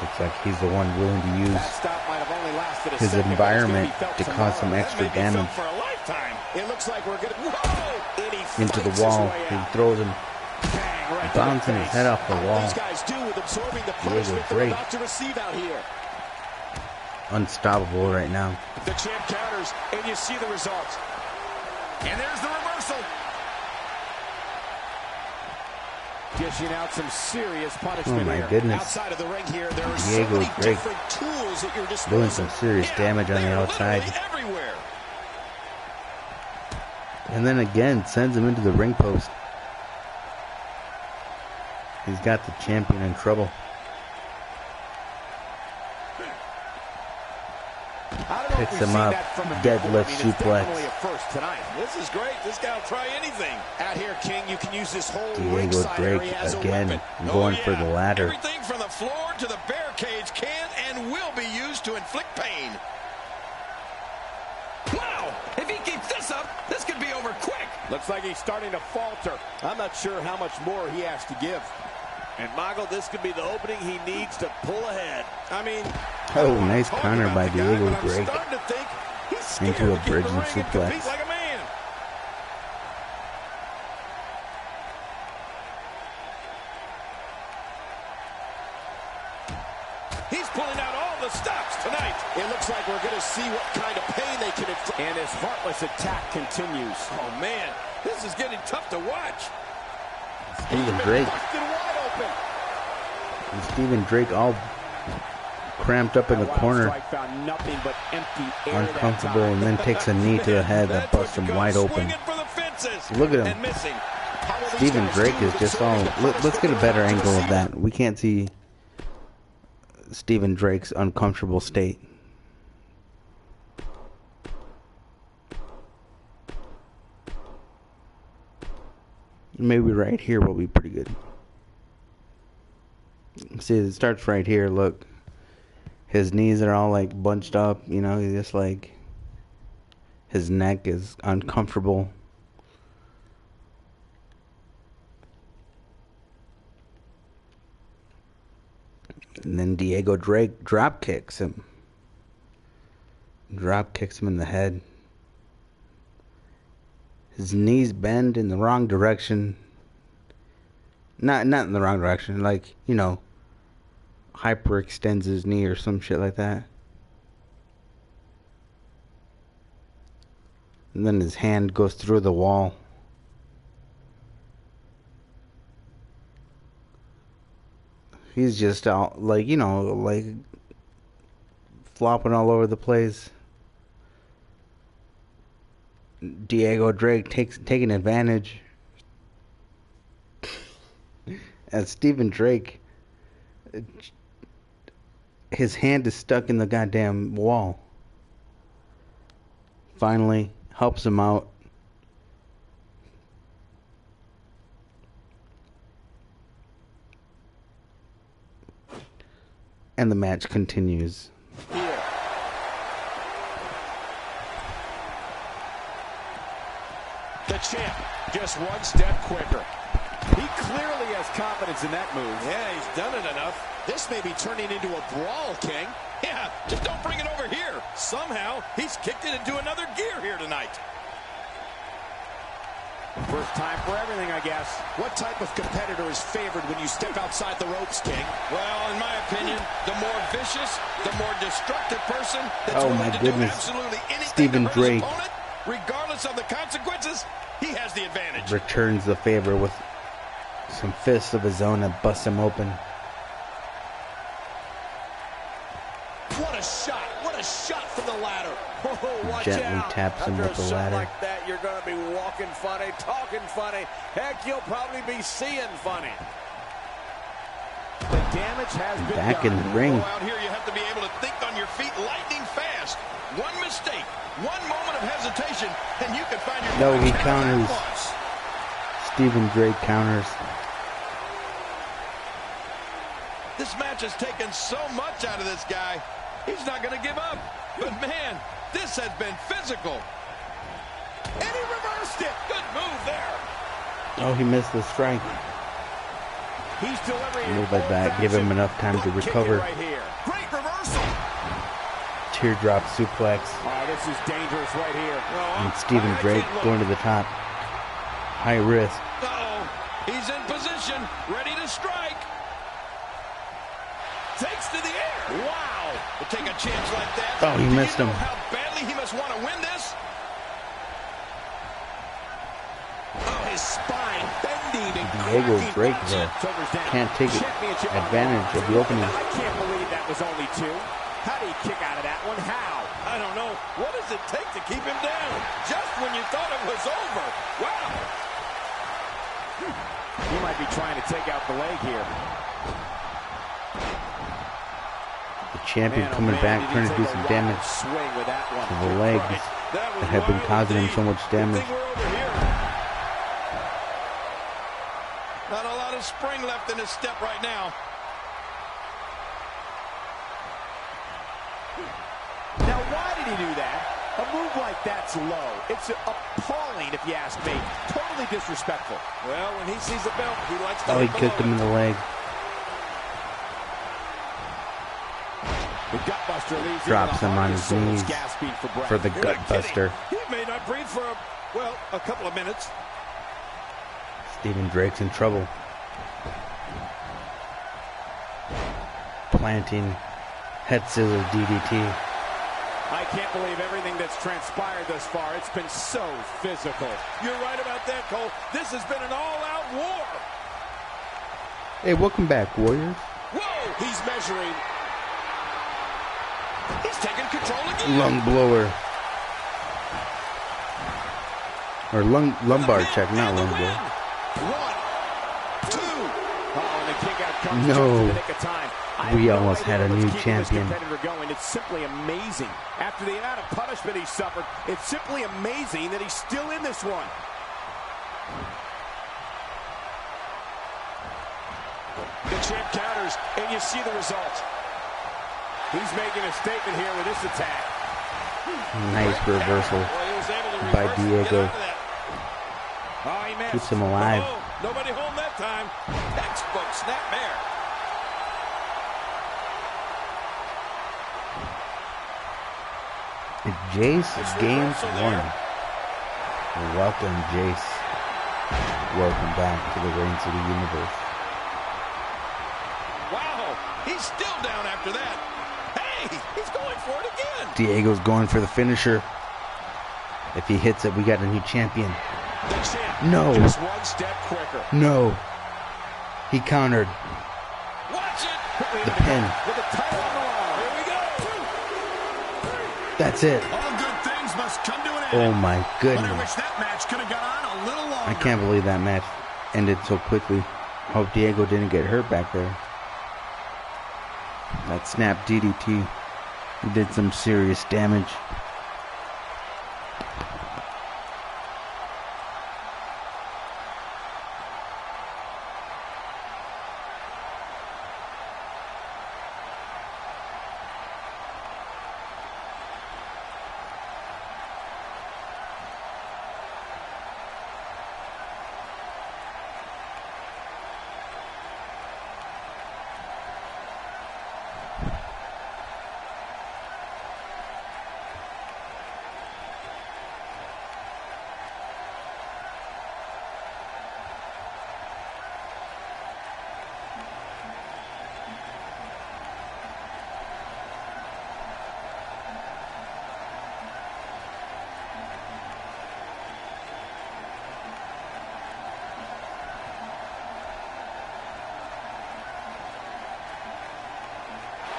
Looks like he's the one willing to use That stop might have only lasted a his second, but it's environment gonna be felt to cause some tomorrow. extra That may be felt damage for a lifetime. It looks like we're gonna and he into the fights his wall. way He out. throws him, Bang, right to the bouncing his face. head off the How will wall. these guys do with absorbing the Diego punishment they're Drake. about to receive out here? Unstoppable right now. The champ counters, and you see the results. And there's the reversal. Dishing out some serious punishment Oh my here. goodness. Outside of the ring here, there are Diego so many Drake different tools at your disposal. doing some serious damage on the outside. Everywhere. And then again, sends him into the ring post. He's got the champion in trouble. Picks him up, deadlift suplex. This is great. This guy will try anything. Out here, King, you can use this whole Diego ringside Drake area as a again weapon. going for the ladder. Everything from the floor to the bear cage can and will be used to inflict pain. Wow! If he keeps this up, this could be over quick. Looks like he's starting to falter. I'm not sure how much more he has to give. And Michael, this could be the opening he needs to pull ahead. I mean, Oh, nice counter by Diego I'm Drake starting to think he's scared into a to get in the bridging ring and suplex. compete like a man. He's pulling out all the stops tonight. It looks like we're going to see what kind of pain they can inflict. And his heartless attack continues. Oh, man. This is getting tough to watch. Steven Drake. Busted wide open. And Steven Drake all cramped up in the That wild corner, strike found nothing but empty air that uncomfortable, time. and then takes a knee to the head that busts him wide open. Swinging for the fences. Look at him. And missing. How will these Steven guys Drake do is with just all. absorbing the Let's get a punishment better they're about to angle of receive? that. We can't see Steven Drake's uncomfortable state. Maybe right here will be pretty good. See, it starts right here. Look, his knees are all like bunched up. You know, he's just like, his neck is uncomfortable. And then Diego Drake drop kicks him. Drop kicks him in the head. His knees bend in the wrong direction. Not in the wrong direction. Like, you know, hyperextends his knee or some shit like that. And then his hand goes through the wall. He's just out, like, you know, like flopping all over the place. Diego Drake taking advantage. As Steven Drake, his hand is stuck in the goddamn wall. Finally, helps him out. And the match continues. Here. The champ, just one step quicker. He clearly has confidence in that move. Yeah, he's done it enough. This may be turning into a brawl, King. Yeah, just don't bring it over here. Somehow, he's kicked it into another gear here tonight. First time for everything, I guess. What type of competitor is favored when you step outside the ropes, King? Well, in my opinion, the more vicious, the more destructive person that's Oh, willing my to goodness. do absolutely anything Steven to hurt his Drake. opponent, regardless of the consequences, he has the advantage. Returns the favor with some fists of his own that bust him open. What a shot. What a shot from the ladder. Oh, watch Gently out. taps him After with a the shot ladder. like that, you're going to be walking funny, talking funny. Heck, you'll probably be seeing funny. The damage has been Back done. in the ring. Oh, out here you have to be able to think on your feet lightning fast. One mistake, one moment of hesitation, and you can find your No, he counter at counters. once. Steven Drake counters. This match has taken so much out of this guy. He's not going to give up. But man, this has been physical. And he reversed it. Good move there. Oh, he missed the strike. He's delivering Move like that. Give him enough time to recover. right here. Great reversal. Teardrop suplex. Oh, this is dangerous right here. And Stephen Drake going to the top. High risk. Uh-oh. He's in position, ready to strike. Takes to the air. Wow. To take a chance like that. Oh, he missed him. How badly he must want to win this? Oh, his spine bending and Diego Drake, though, can't take advantage of the opening. I can't believe that was only 2. How do you kick out of that one? How? I don't know. What does it take to keep him down? Just when you thought it was over. Wow. He might be trying to take out the leg here. The champion coming back, trying to do some damage to the legs that have been causing him so much damage. Not a lot of spring left in his step right now. Now, why did he do that? A move like that's low. It's appalling, if you ask me. Totally disrespectful. Well, when he sees the belt, he likes to... Oh, he kicked him in the leg. The gutbuster leaves Drops him on his knees for the gutbuster. He may not breathe for, a couple of minutes. Stephen Drake's in trouble. Planting head scissor DDT. I can't believe everything that's transpired thus far. It's been so physical. You're right about that, Cole. This has been an all-out war. Hey, welcome back, Warriors. Whoa! He's measuring. He's taking control again. Lung blower. Or lumbar check, not lung blower. 1, 2. And the kick out comes No. just in the nick of time. We almost had a new champion. Going. It's simply amazing. After the amount of punishment he suffered, it's simply amazing that he's still in this one. The champ counters, and you see the result. He's making a statement here with this attack. Nice reversal by Diego. Oh, he missed. Keeps him alive. Oh, nobody home that time. Textbook snapmare. Jace gains 1. Welcome, Jace. Welcome back to the Reigns of the Universe. Wow, he's still down after that. Hey, he's going for it again. Diego's going for the finisher. If he hits it, we got a new champion. The champ, No. just one step quicker. No. He countered. Watch it. The pin. With the title on the line. Here we go. That's it. All good things must come to an end. Oh my But I goodness. wish that match could have gone on a little longer. I can't believe that match ended so quickly. Hope Diego didn't get hurt back there. That snap DDT did some serious damage.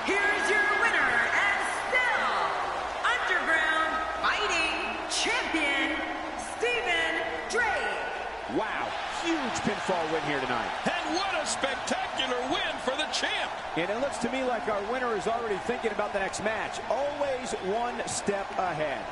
Here's your winner and still Underground Fighting Champion, Stephen Drake. Wow, huge pinfall win here tonight. And what a spectacular win for the champ. And it looks to me like our winner is already thinking about the next match. Always one step ahead.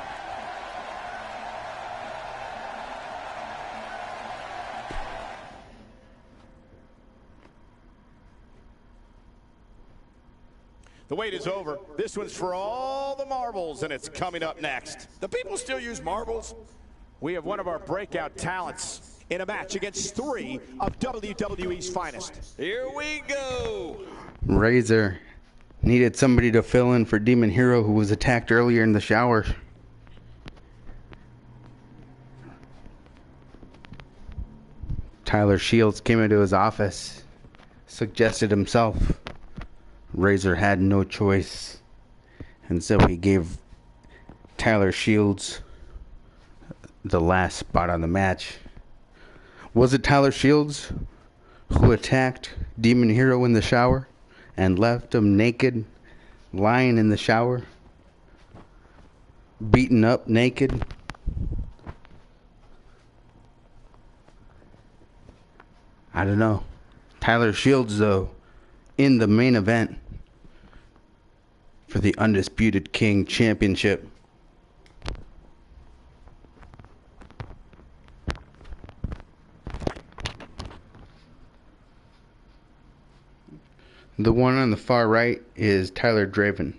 The wait is over. This one's for all all the marbles, and it's coming up next. The people still use marbles? We have one of our breakout talents in a match against 3 of WWE's finest. Here we go. Razor needed somebody to fill in for Demon Hero, who was attacked earlier in the shower. Tyler Shields came into his office, suggested himself. Razor had no choice, and so he gave Tyler Shields the last spot on the match. Was it Tyler Shields who attacked Demon Hero in the shower and left him naked, lying in the shower, beaten up naked? I don't know. Tyler Shields, though, in the main event for the Undisputed King Championship. The one on the far right is Tyler Draven.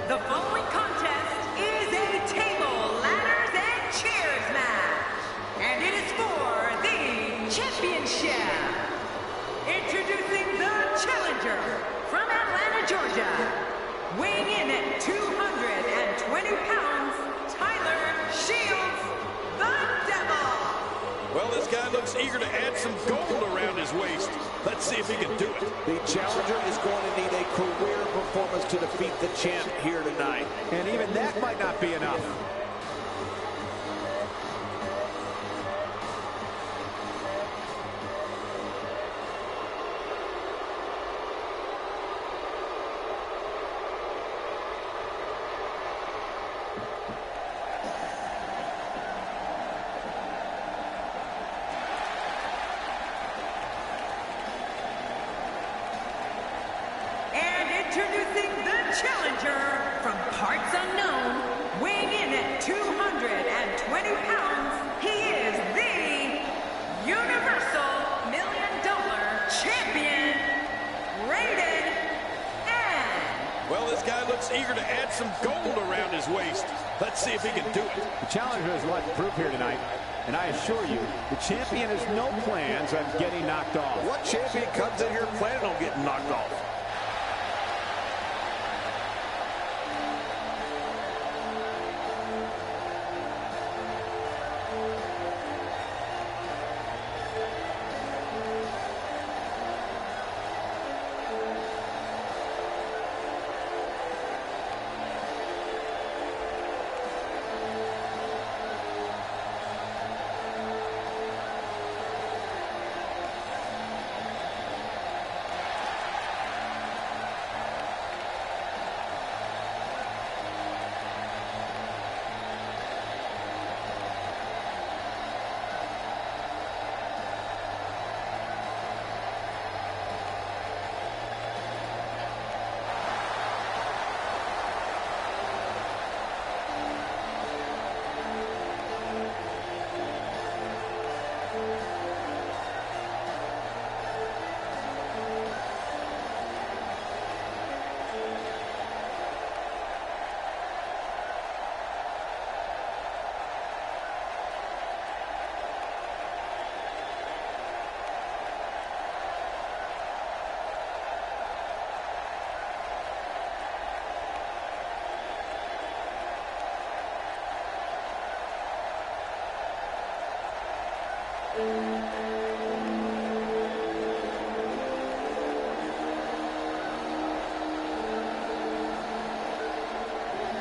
The following contest is a table, ladders, and chairs match. And it is for the championship. Introducing the challenger from Atlanta, Georgia. Weighing in at 220 pounds, Tyler Shields, the Devil. Well, this guy looks eager to add some gold around his waist. Let's see if he can do it. The challenger is going to need a career performance to defeat the champ here tonight. And even that might not be enough. parts unknown, weighing in at 220 pounds, he is the Universal $1 Million Champion, Rated N. Well, this guy looks eager to add some gold around his waist. Let's see if he can do it. The challenger has a lot to prove here tonight. And I assure you, the champion has no plans on getting knocked off. What champion comes in here planning on getting knocked off?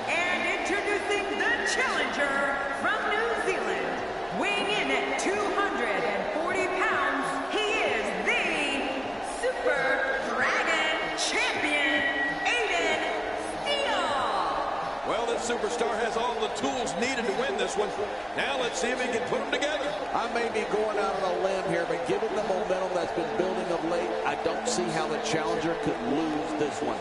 And introducing the challenger from New Zealand, weighing in at 240 pounds, he is the Super Dragon Champion, Aiden Steel. Well, this superstar has all the tools needed to win this one. Now let's see if he can put them together. I may be going out on a limb here, but given the momentum that's been building of late, I don't see how the challenger could lose this one.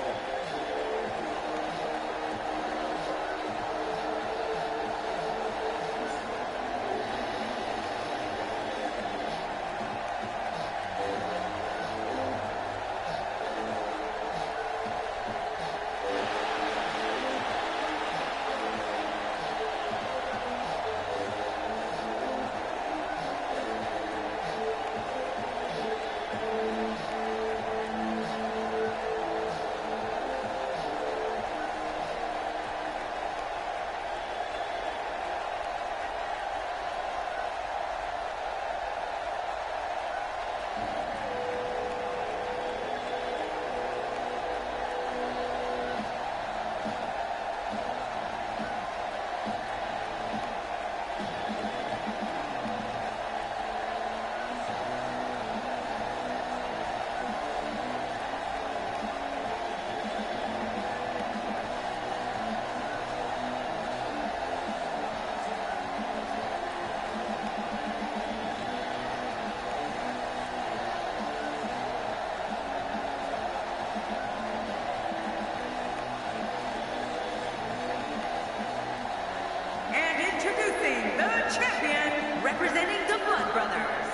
representing the Blood Brothers,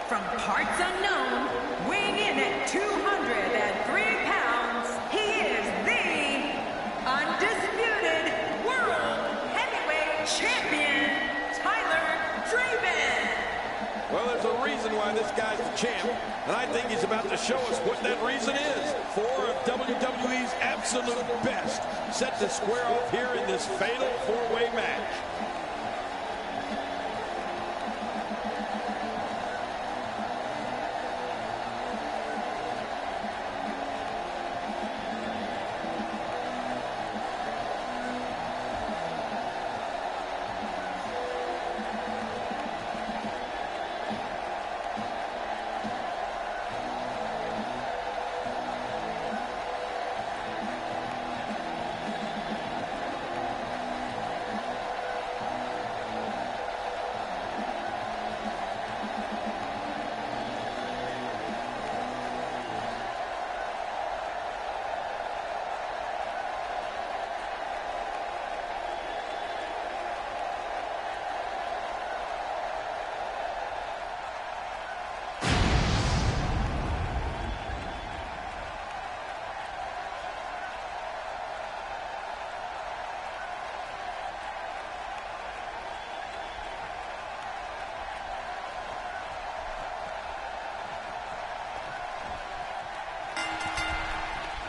from parts unknown, weighing in at 203 pounds, he is the undisputed World Heavyweight Champion, Tyler Draven. Well, there's a reason why this guy's the champ, and I think he's about to show us what that reason is. Four of WWE's absolute best set to square off here in this fatal four-way match.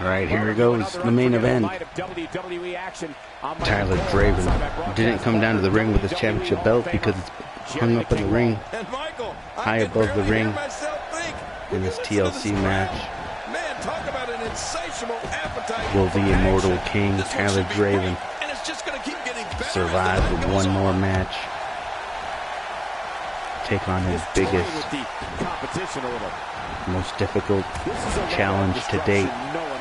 All right, here it goes, the main event. Tyler Draven didn't come down to the ring with his championship belt because it's hung up in the ring, high above the ring, in this TLC match. Will the Immortal King, Tyler Draven, survive with one more match? Take on his biggest, most difficult challenge to date.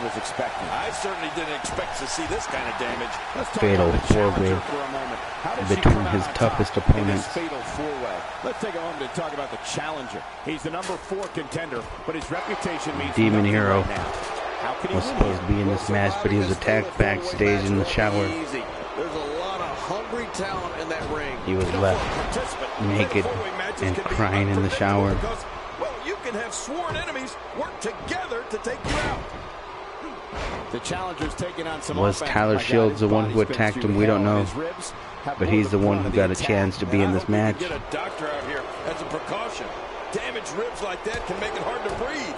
I certainly didn't expect to see this kind of damage. Fatal four-way between his toughest opponents. Let's take a moment to talk about the challenger. He's the number 4 contender, but his reputation means Demon Hero right was supposed to be in this match, but he was attacked backstage in the shower. There's a lot of hungry talent in that ring. He was left naked and crying in the shower. Well, you can have sworn enemies work together to take you out. The challenger's taking on some Was Tyler Shields the one who attacked him? We don't know. But he's the one who got a chance to be in this match. Get a doctor out here as a precaution. Damaged ribs like that can make it hard to breathe.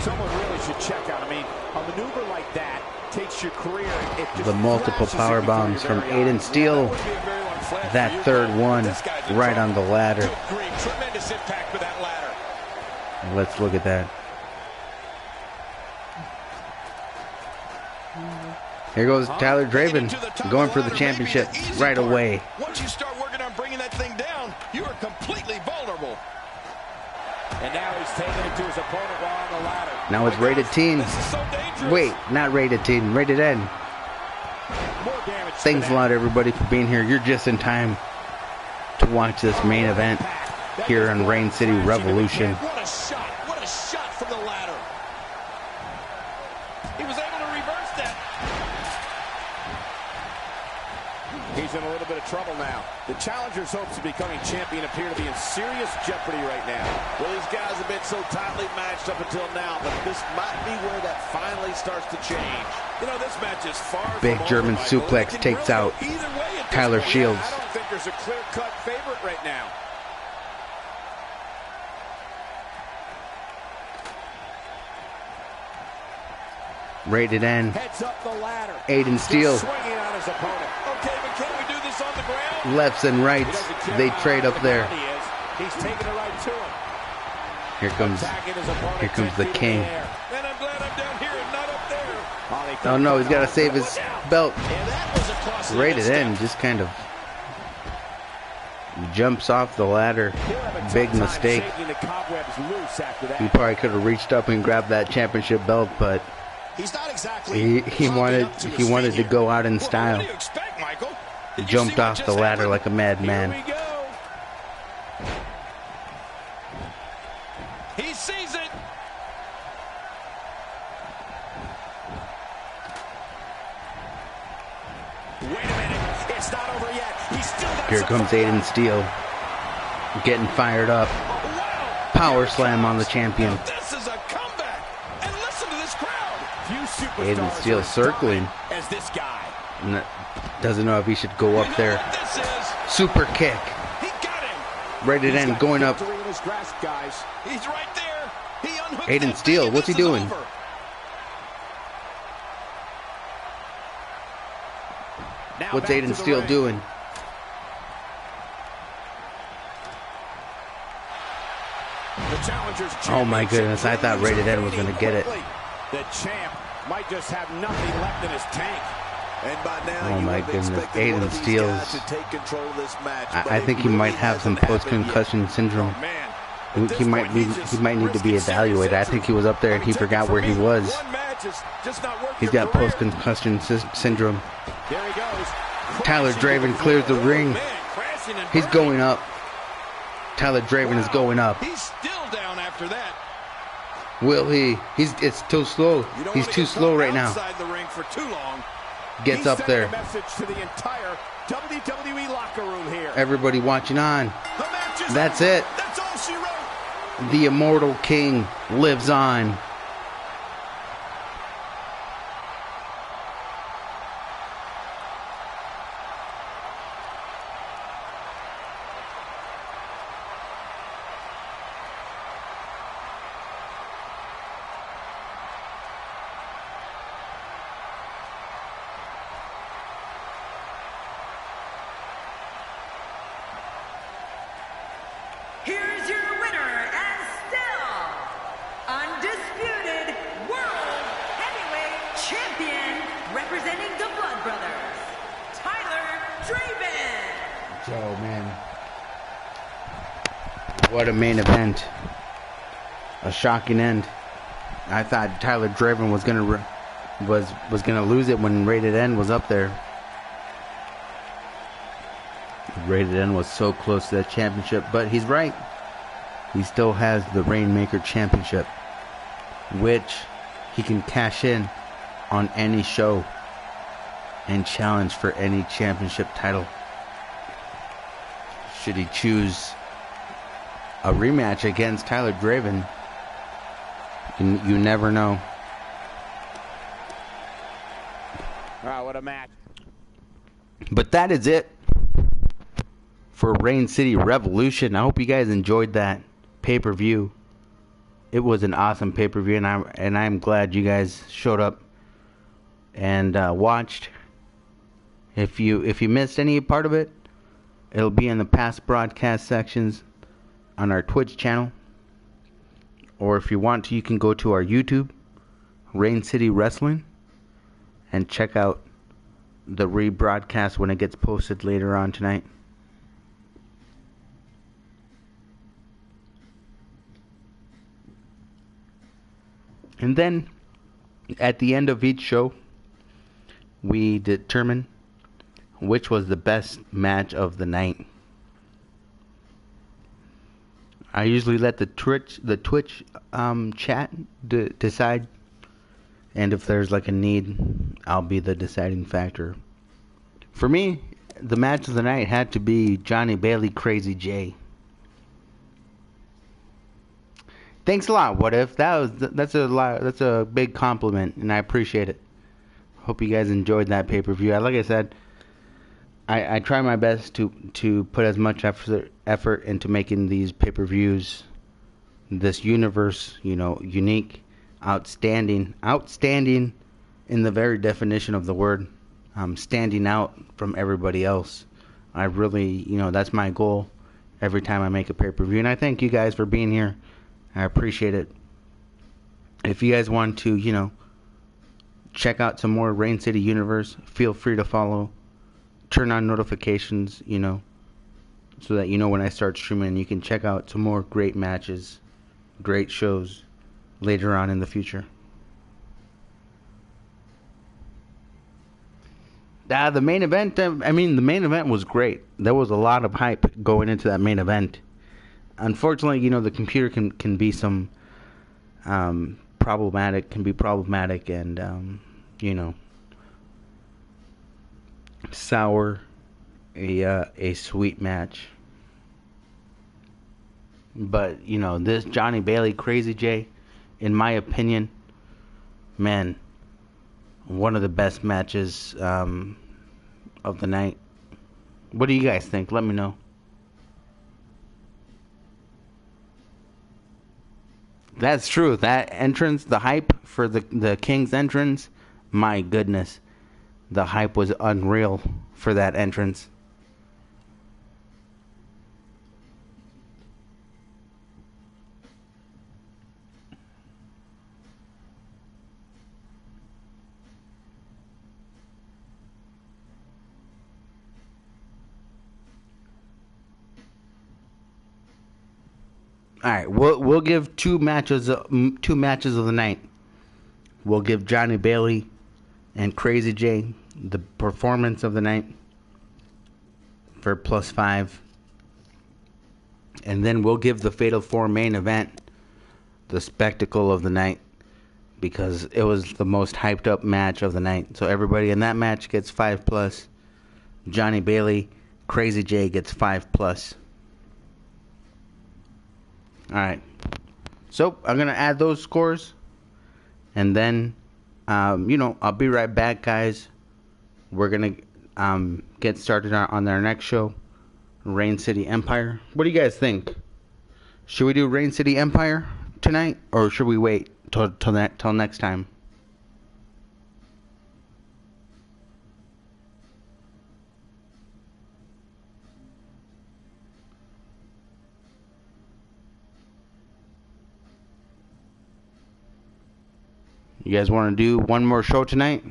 Someone really should check out. I mean, a maneuver like that takes your career. The multiple power bombs from Aiden Steel. That third one right on the ladder. Tremendous impact with that ladder. Let's look at that. Here goes Tyler Draven going for the championship right away. Once you start working on bringing that thing down, you are completely vulnerable. And now he's taking it to his opponent while on the ladder. Now it's rated teen. This is so dangerous. Wait, not rated teen, rated N. More damage. Thanks a lot, everybody, for being here. You're just in time to watch this main event here on Rain City Revolution. What a shot. What a shot from the ladder. He was able to reverse that. He's in a little bit of trouble now. The challenger's hopes of becoming champion appear to be in serious jeopardy right now. Well, these guys have been so tightly matched up until now, but this might be where that finally starts to change. You know, this match is far Big from German over, Michael. suplex It can takes really out go either way at this Tyler point. Shields. I don't think there's a clear-cut favorite right now. Rated N. Heads up the ladder. Aiden Steel. Just swinging on his opponent. Okay, but can we do this on the ground? Lefts and He rights. doesn't care They how trade high up there. the ground he is. He's taking it right to him. Here comes Here comes the king. Man, I'm glad I'm down here and not up there. Oh no, he's got to save his belt. And that was a costly Rated misstep. N just kind of jumps off the ladder. Big mistake. He probably could have reached up and grabbed that championship belt, but He's not exactly he wanted to go out in style. What do you expect, Michael? Did you Jumped see what off the just ladder happened? like a madman. Here we go. He sees it. Wait a minute. It's not over yet. He's still got Here some comes fire. Aiden Steel, getting fired up. Wow. Power slam on the champion. This is a comeback. And listen to this crowd. Few superstars Aiden Steel are as circling. dominant as this guy. Doesn't know if he should go up there. What this is. Super kick. He got him. Rated He's N got going up. victory in his grasp, guys. He's right there. He unhooked Aiden that Steel, thing and what's he this is doing? over. Now What's back to Aiden the Steel ring. doing? The challenger's Oh my championship goodness, I thought reigns Rated N was gonna get it. quickly. The champ might just have nothing left in his tank. And by now, Oh you my would have goodness, expected one Aiden of these Steele's- guys to take control of this match, but I it think he really might have some hasn't happened post-concussion syndrome. Man. He At this might point, be. he's just He might need to be risking serious evaluated. I think he was up there and he injury. forgot where he was. One match is just not worth He's your got career. post-concussion syndrome. There he goes. Tyler Draven clears the ring. Man, crashing and He's burning. going up. Tyler Draven is going up. He's still down after that. Will he? It's too slow. You don't He's wanna too get slow caught right now. outside the ring for too long. Gets He's up sending there. a message to the entire WWE locker room here. Everybody watching on. The match is That's over. it. That's all she wrote. The Immortal King lives on. representing the Blood Brothers, Tyler Draven. Oh, man. What a main event. A shocking end. I thought Tyler Draven was gonna lose it when Rated N was up there. Rated N was so close to that championship, but he's right. He still has the Rainmaker Championship, which he can cash in on any show and challenge for any championship title. Should he choose a rematch against Tyler Draven, you never know. Wow, what a match. But that is it for Rain City Revolution. I hope you guys enjoyed that pay-per-view. It was an awesome pay-per-view, and I'm glad you guys showed up and watched. If you missed any part of it, it'll be in the past broadcast sections on our Twitch channel. Or if you want to, you can go to our YouTube, Rain City Wrestling, and check out the rebroadcast when it gets posted later on tonight. And then, at the end of each show, we determine which was the best match of the night. I usually let the Twitch chat decide, and if there's like a need, I'll be the deciding factor. For me, the match of the night had to be Johnny Bailey Crazy J. Thanks a lot. What if that's a big compliment, and I appreciate it. Hope you guys enjoyed that pay-per-view. Like I said, I try my best to put as much effort into making these pay-per-views, this universe, unique, outstanding in the very definition of the word, standing out from everybody else. I really, that's my goal every time I make a pay-per-view, and I thank you guys for being here. I appreciate it. If you guys want to, check out some more Rain City Universe, feel free to follow. Turn on notifications, so that when I start streaming, you can check out some more great matches, great shows later on in the future. The main event, the main event was great. There was a lot of hype going into that main event. Unfortunately, the computer can be some problematic, and sour a sweet match. But this Johnny Bailey Crazy J, in my opinion, man, one of the best matches of the night. What do you guys think? Let me know. That's true. That entrance, the hype for the King's entrance, my goodness. The hype was unreal for that entrance. All right, we'll give two matches of the night. We'll give Johnny Bailey and Crazy J the performance of the night for +5, and then we'll give the Fatal 4 main event the spectacle of the night, because it was the most hyped up match of the night. So everybody in that match gets 5+. Johnny Bailey, Crazy J gets 5+. Alright, so I'm going to add those scores, and then, I'll be right back, guys. We're going to get started on our next show, Rain City Empire. What do you guys think? Should we do Rain City Empire tonight, or should we wait till next time? You guys want to do one more show tonight?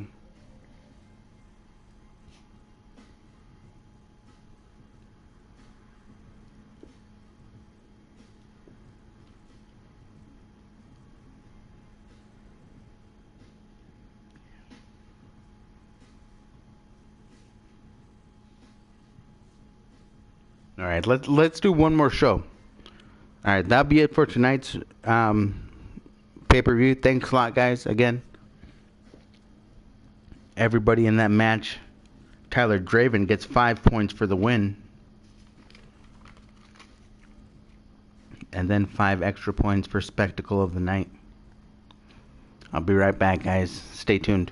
All right, let's do one more show. All right, that'll be it for tonight's pay-per-view. Thanks a lot, guys. Again, everybody in that match. Tyler Draven gets 5 points for the win. And then 5 extra points for Spectacle of the Night. I'll be right back, guys. Stay tuned.